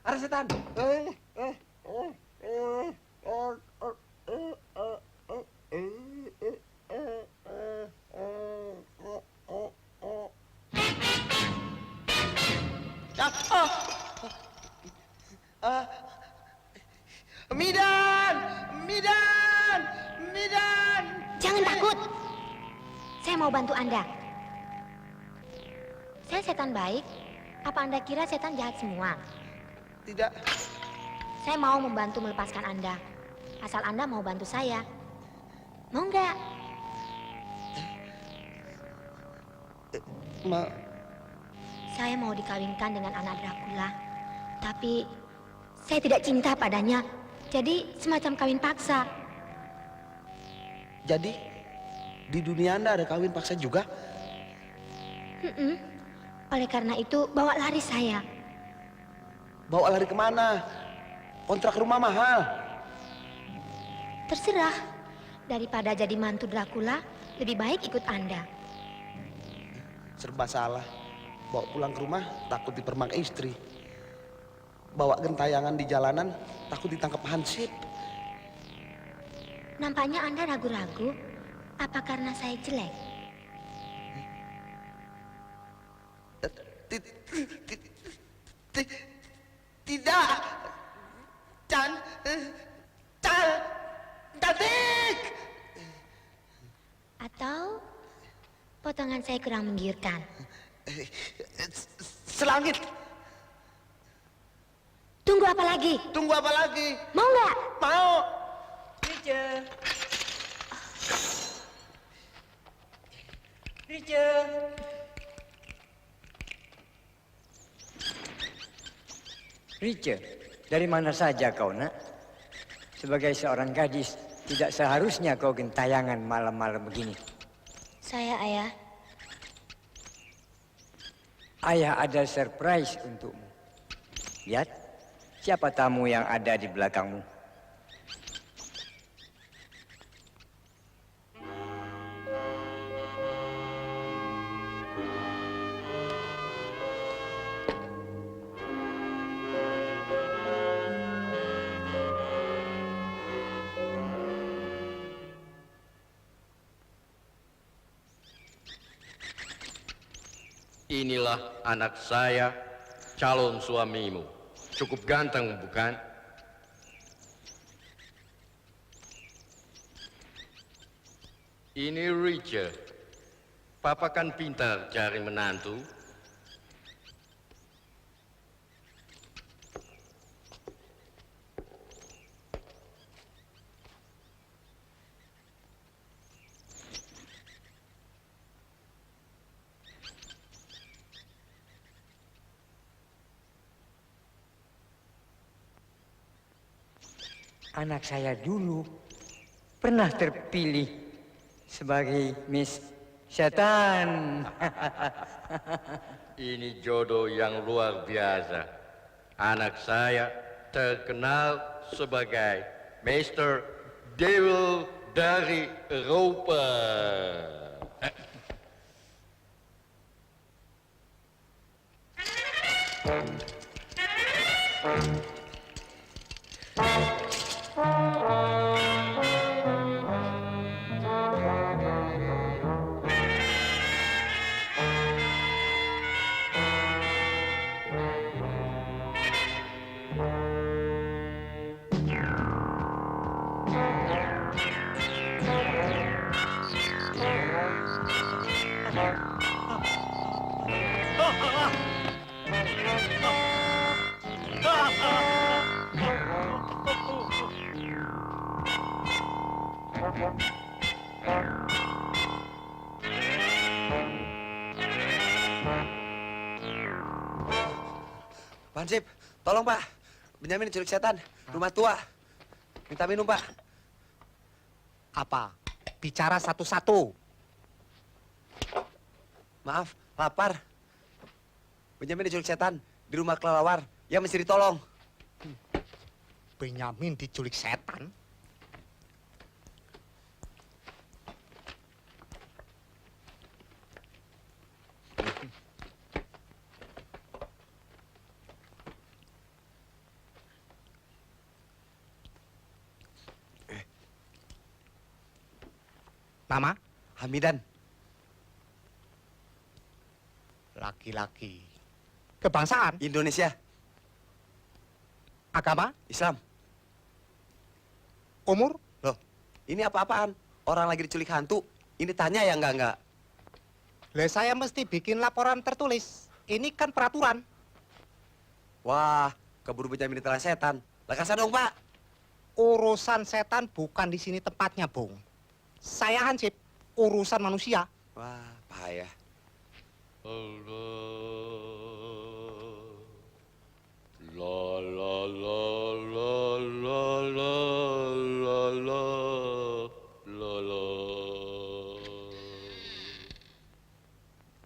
Ada setan. Midan! jangan takut. Saya mau bantu Anda. Saya setan baik. Apa Anda kira setan jahat semua? Tidak. Saya mau membantu melepaskan Anda. Asal Anda mau bantu saya. Mau nggak? Saya mau dikawinkan dengan anak Dracula. Tapi saya tidak cinta padanya. Jadi semacam kawin paksa. Jadi di dunia Anda ada kawin paksa juga? Oleh karena itu bawa lari saya. Bawa lari kemana? Kontrak rumah mahal. Terserah. Daripada jadi mantu Dracula, lebih baik ikut Anda. Serba salah. Bawa pulang ke rumah takut dipermak istri. Bawa gentayangan di jalanan takut ditangkap hansip. Nampaknya Anda ragu-ragu. Apa karena saya jelek? Tidak. Cantik. Atau potongan saya kurang menggiurkan? Selangit. Tunggu apa lagi? Tunggu apa lagi? Mau nggak? Mau. Richard. Richard. Richard, dari mana saja kau, nak? Sebagai seorang gadis, tidak seharusnya kau gentayangan malam-malam begini. Saya, Ayah. Ayah ada surprise untukmu. Lihat, siapa tamu yang ada di belakangmu. Inilah anak saya, calon suamimu. Cukup ganteng, bukan? Ini Richard. Papa kan pintar cari menantu. Anak saya dulu pernah terpilih sebagai Miss Setan. Ini jodoh yang luar biasa. Anak saya terkenal sebagai Mr. Devil dari Eropa. Hansip, tolong Pak. Benyamin diculik setan. Rumah tua. Minta minum Pak. Apa? Bicara satu-satu. Maaf, lapar. Benyamin diculik setan di rumah kelelawar. Ya mesti ditolong. Benyamin diculik setan? Nama? Hamidan. Laki-laki. Kebangsaan? Indonesia. Agama? Islam. Umur? Loh, ini apa-apaan? Orang lagi diculik hantu. Ini tanya ya enggak. Lah saya mesti bikin laporan tertulis. Ini kan peraturan. Wah, keburu Benyamin ditelan setan. Lah kasih dong Pak. Urusan setan bukan di sini tempatnya, Bung. Saya hansip urusan manusia. Wah, bahaya. La la la la la la la la la la.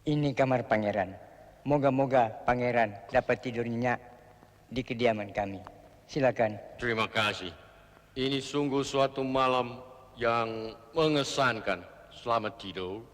Ini kamar pangeran. Moga-moga pangeran dapat tidur nyenyak di kediaman kami. Silakan. Terima kasih. Ini sungguh suatu malam yang mengesankan. Selamat tidur.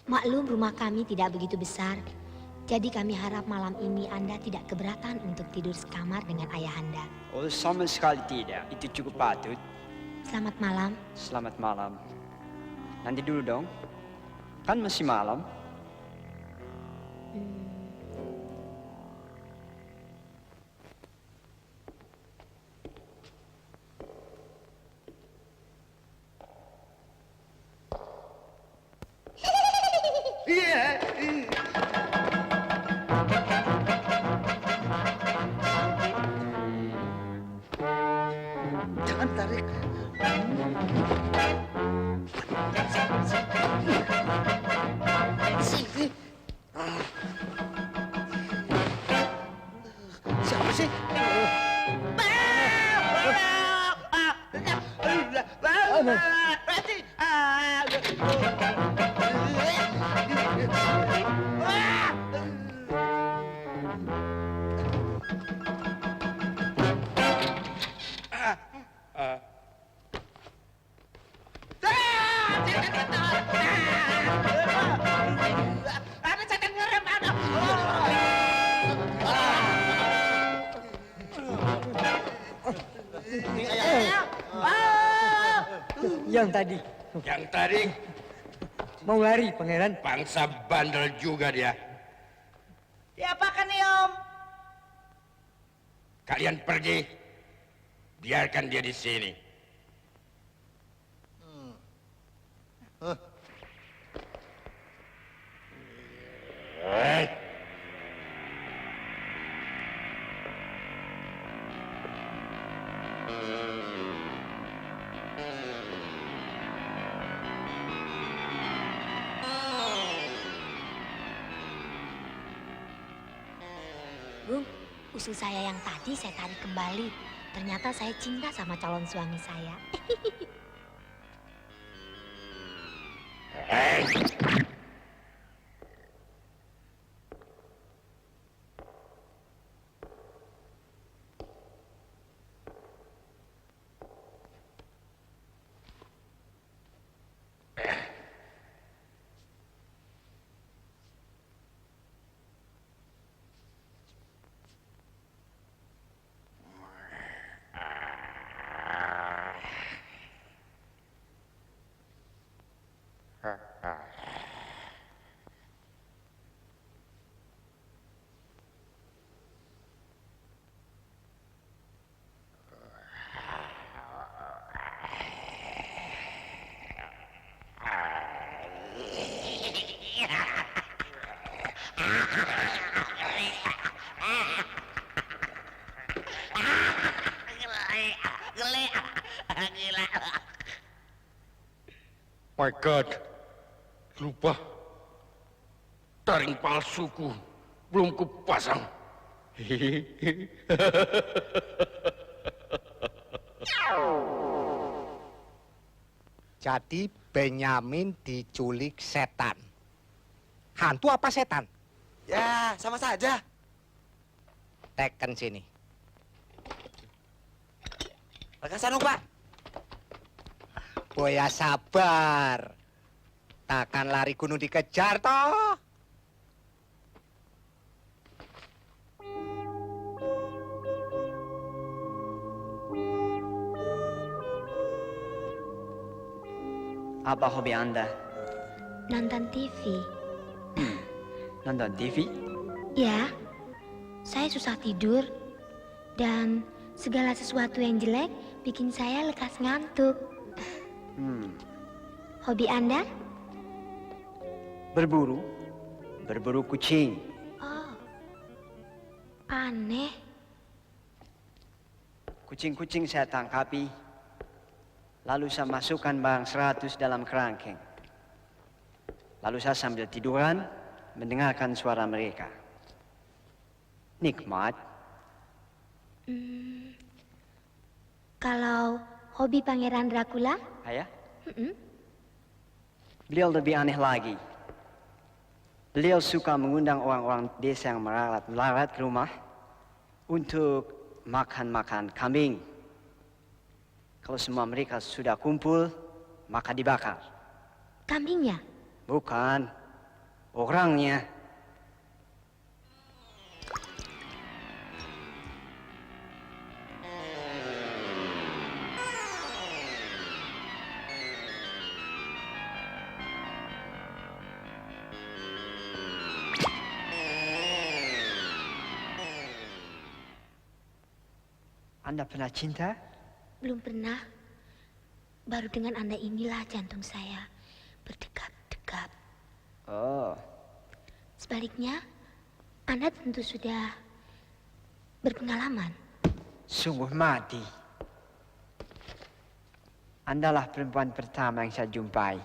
Maklum rumah kami tidak begitu besar, jadi kami harap malam ini Anda tidak keberatan untuk tidur sekamar dengan ayahanda. Oh, sama sekali tidak. Itu cukup patut. Selamat malam. Selamat malam. Nanti dulu dong. Kan masih malam. Jangan tarik. Sini. Siapa sih? Yang tadi. Yang tadi Mau lari, pangeran. bangsa bandel juga dia. Diapakan nih, Om? Kalian pergi. Biarkan dia di sini. Bung, usul saya yang tadi saya tarik kembali. Ternyata saya cinta sama calon suami saya. My God, lupa. Taring palsuku belum kupasang. Jadi Benyamin diculik setan. Hantu apa setan? Ya, sama saja. Teken sini. Makasih Pak. Boya sabar. Takkan lari gunung dikejar toh. Apa hobi Anda? Nonton TV. Nonton TV? Ya, saya susah tidur. Dan segala sesuatu yang jelek bikin saya lekas ngantuk. Hobi Anda? Berburu. Berburu kucing. Oh, aneh. Kucing-kucing saya tangkapi. Lalu saya masukkan barang 100 dalam kerangkeng. Lalu saya sambil tiduran mendengarkan suara mereka. Nikmat. Kalau hobi Pangeran Dracula? Ayah? Beliau lebih aneh lagi. Beliau suka mengundang orang-orang desa yang melarat ke rumah untuk makan kambing. Kalau semua mereka sudah kumpul, maka dibakar. Kambingnya? Bukan, orangnya. Anda pernah cinta? Belum pernah. Baru dengan Anda inilah jantung saya berdegup-degup. Oh. Sebaliknya, Anda tentu sudah berpengalaman. Sungguh mati. Andalah perempuan pertama yang saya jumpai.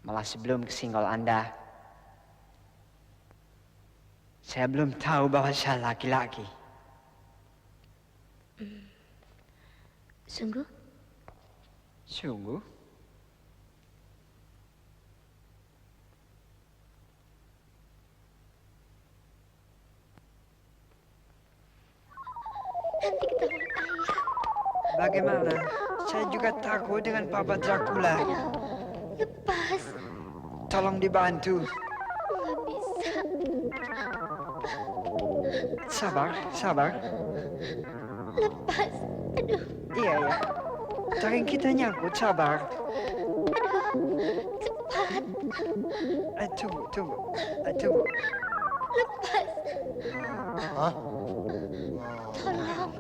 Malah sebelum kesinggol Anda, saya belum tahu bahwa saya laki-laki. Sungguh? Sungguh? Nanti ketahuan ayah. Bagaimana? Saya juga takut dengan Papa Dracula. Lepas. Tolong dibantu. Nggak bisa. Sabar, sabar. Lepas. Aduh. Iya, ya. Taring kita nyangkut, sabar. Cepat. Tunggu. Lepas. Hah? Tolong.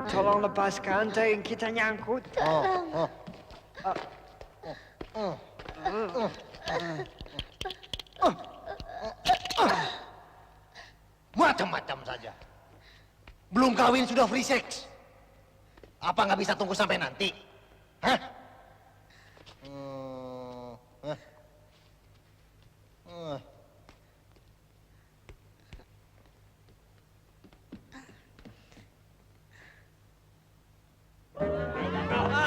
Tolong lepaskan, taring kita nyangkut. Tolong. Macam-macam saja. Belum kawin sudah free sex. Apa nggak bisa tunggu sampai nanti? Hah?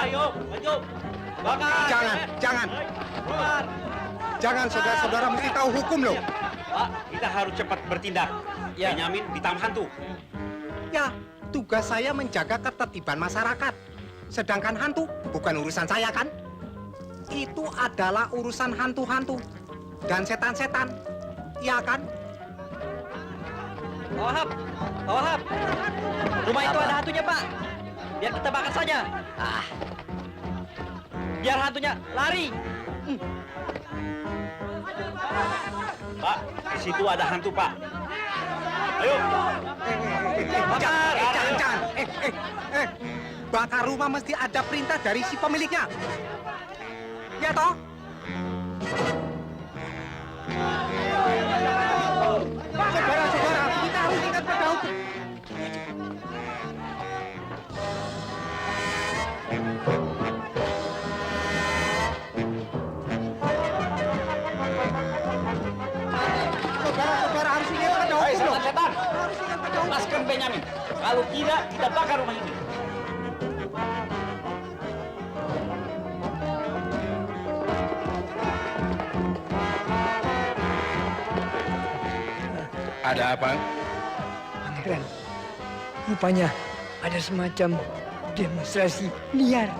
Ayo, maju. Bakar. Jangan. Keluar. Jangan, saudara-saudara mesti tahu hukum loh. Pak, kita harus cepat bertindak. Ya. Benyamin ditam hantu. Ya, tugas saya menjaga ketertiban masyarakat. Sedangkan hantu bukan urusan saya kan? Itu adalah urusan hantu-hantu dan setan-setan. Iya kan? Wahab, Wahab. Rumah itu ada hantunya, Pak. Biar kita bakar saja. Biar hantunya lari. Pak, di situ ada hantu, Pak. Ayo. Jangan. Bakar rumah mesti ada perintah dari si pemiliknya. Ya toh? Saudara-saudara, kita harus ingat pada hukum. Saudara-saudara harus ingat pada hukum. Setan. Lepaskan Benyamin. Kalau tidak, kita bakar rumah ini. Ada apa? Pangeran, rupanya ada semacam demonstrasi liar.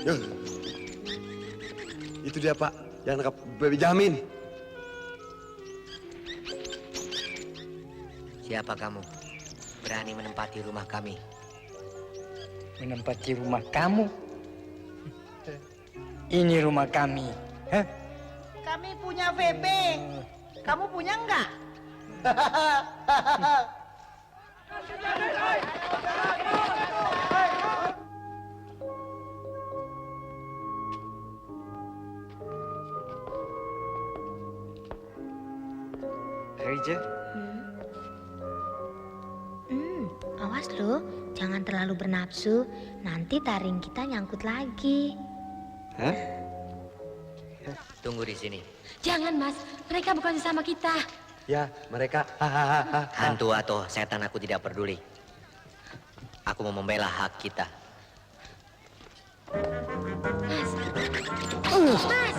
Yuh. Itu dia Pak, yang nangkap Baby Jamin. Siapa kamu? Berani menempati rumah kami? Menempati rumah kamu? Ini rumah kami. Hah? Kami punya VB. Kamu punya enggak? Rija, Awas loh, jangan terlalu bernafsu. Nanti taring kita nyangkut lagi. Hah? Tunggu di sini. Jangan mas, mereka bukan sesama kita. Ya, mereka. Hantu atau setan aku tidak peduli. Aku mau membela hak kita. Mas. Mas.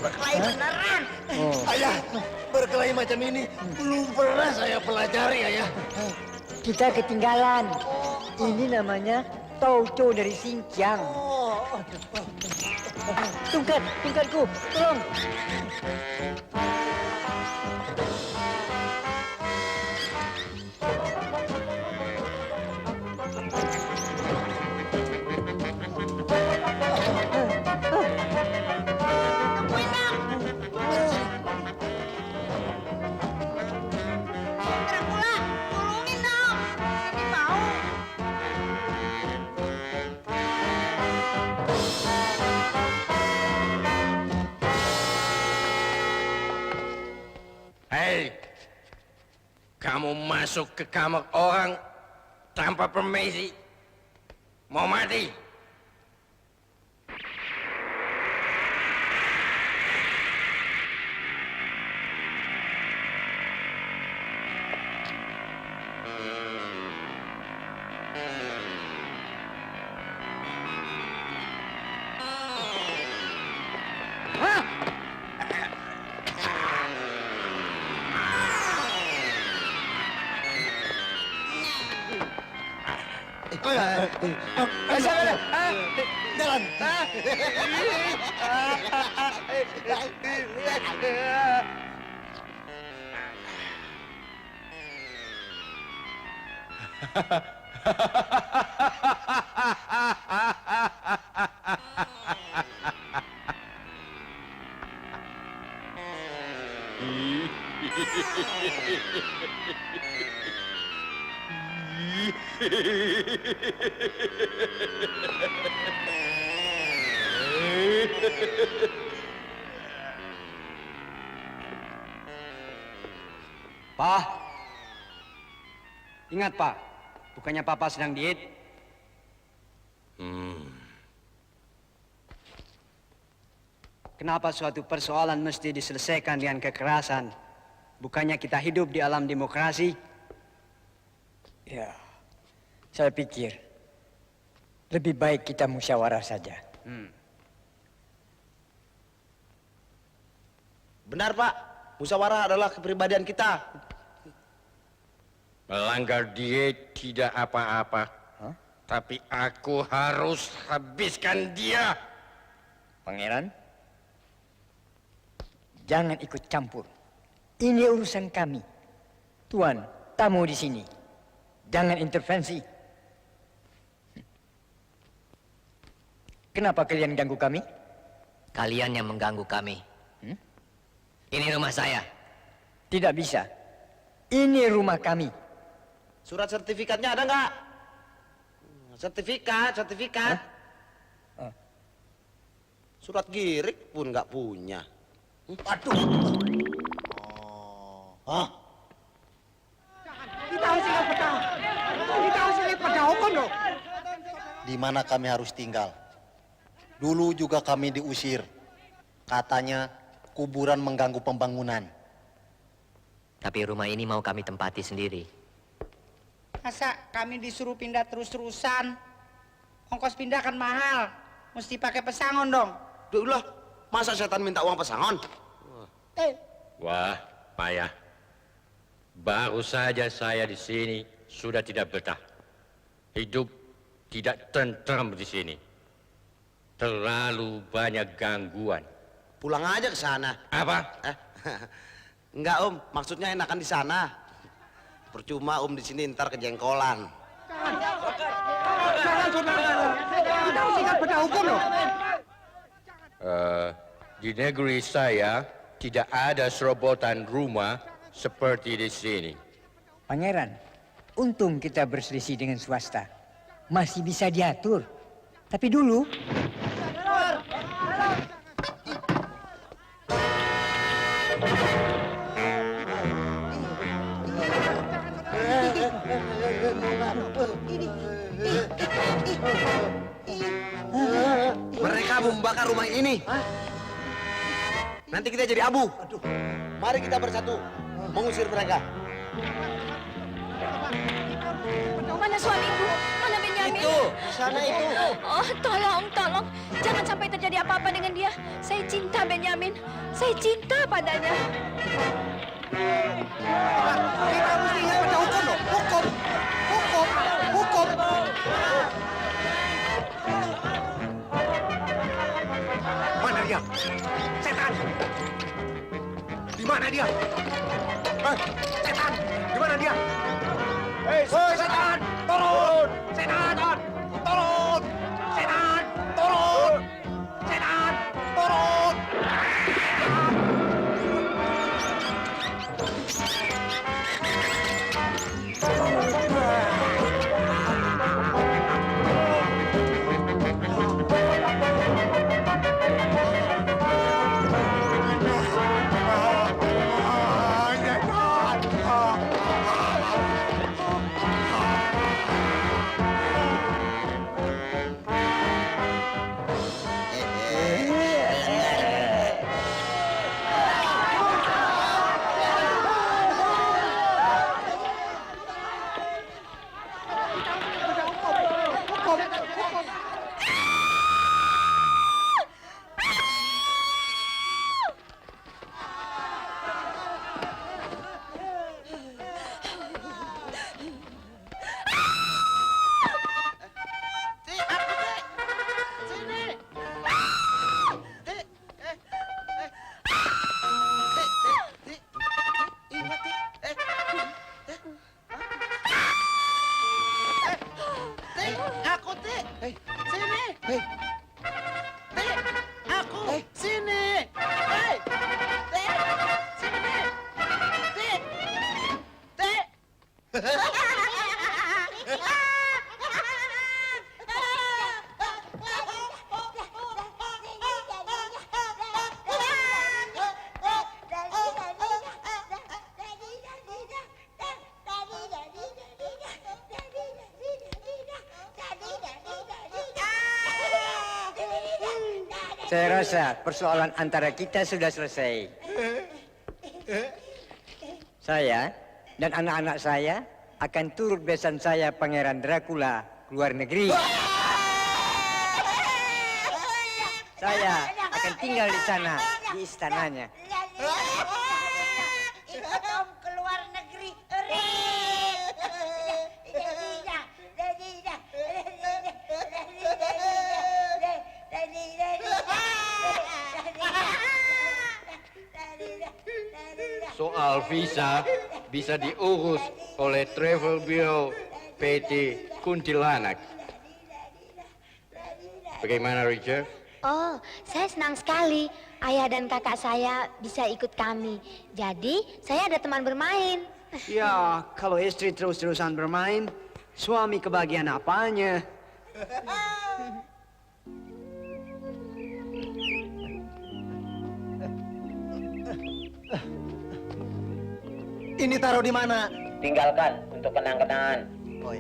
Berkelahi beneran. Ayah, berkelahi macam ini belum pernah saya pelajari, Ayah. Kita ketinggalan. Ini namanya Tauco dari Xinjiang. Tungkatku, tolong. Dracula, tolongin dong. Ini mau. Hei, kamu masuk ke kamar orang tanpa permisi. Mau mati? Jalan. Pak, ingat Pak, bukannya Papa sedang diet? Kenapa suatu persoalan mesti diselesaikan dengan kekerasan? Bukannya kita hidup di alam demokrasi? Ya, saya pikir lebih baik kita musyawarah saja. Benar, Pak. Musyawarah adalah kepribadian kita. Melanggar diet tidak apa-apa. Tapi aku harus habiskan dia. Pangeran, jangan ikut campur. Ini urusan kami. Tuan, tamu di sini. Jangan intervensi. Kenapa kalian ganggu kami? Kalian yang mengganggu kami. Ini rumah saya. Tidak bisa. Ini rumah kami. Surat sertifikatnya ada nggak? Sertifikat. Surat girik pun nggak punya. Aduh. Hah? Kita harus ingat pedang. Kita harus ingat pedang hukum loh. Di mana kami harus tinggal? Dulu juga kami diusir. Katanya kuburan mengganggu pembangunan. Tapi rumah ini mau kami tempati sendiri. Masa kami disuruh pindah terus-terusan? Ongkos pindah kan mahal. Mesti pakai pesangon dong. Udah, masa setan minta uang pesangon? Wah, payah. Baru saja saya di sini sudah tidak betah. Hidup tidak tentram di sini. Terlalu banyak gangguan. Pulang aja ke sana. Apa? Enggak, Om. Maksudnya enakan di sana. Percuma Om di sini ntar kejengkolan. Jangan, saudara. Kita harus ingat pedang hukum loh. Di negeri saya tidak ada serobotan rumah seperti di sini. Pangeran, untung kita berselisih dengan swasta. Masih bisa diatur. Tapi dulu... Mereka membakar rumah ini. Nanti kita jadi abu. Mari kita bersatu mengusir mereka. Mana suamiku? Mana Benyamin? Itu, di sana itu. Oh, tolong. Jangan sampai terjadi apa-apa dengan dia. Saya cinta Benyamin. Saya cinta padanya. Kita mesti ingat pedang hukum loh. Hukum. Mana dia? Setan! Di mana dia? Setan! Di mana dia? Hei, setan! Turun! Setan! Turun! Setan! Turun! Setan! Turun! Saya rasa persoalan antara kita sudah selesai. Saya dan anak-anak saya akan turut besan saya Pangeran Dracula ke luar negeri. Saya akan tinggal di sana, di istananya. Ikut om ke luar negeri. Soal visa bisa diurus oleh Travel Bureau PT Kuntilanak. Bagaimana, Richard? Oh, saya senang sekali. Ayah dan kakak saya bisa ikut kami. Jadi, saya ada teman bermain. Ya, kalau istri terus-terusan bermain, suami kebagian apanya? Ini taruh di mana? Tinggalkan untuk kenang-kenangan. Oi.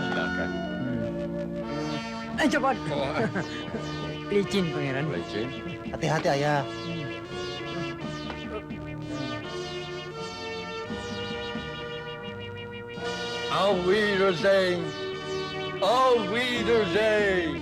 Silakan. Cepat. Licin, Pangeran. Licin. Hati-hati ayah. Auf Wiedersehen. Auf Wiedersehen.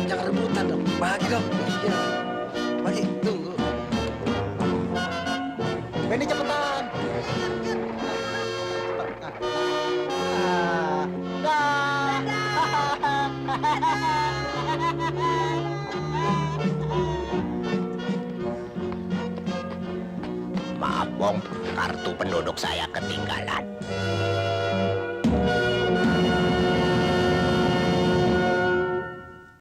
Jangan rebutan dong. Bagi dong. Iya. Bagi, tunggu. Benny cepetan. Maaf, Bong. Kartu penduduk saya ketinggalan.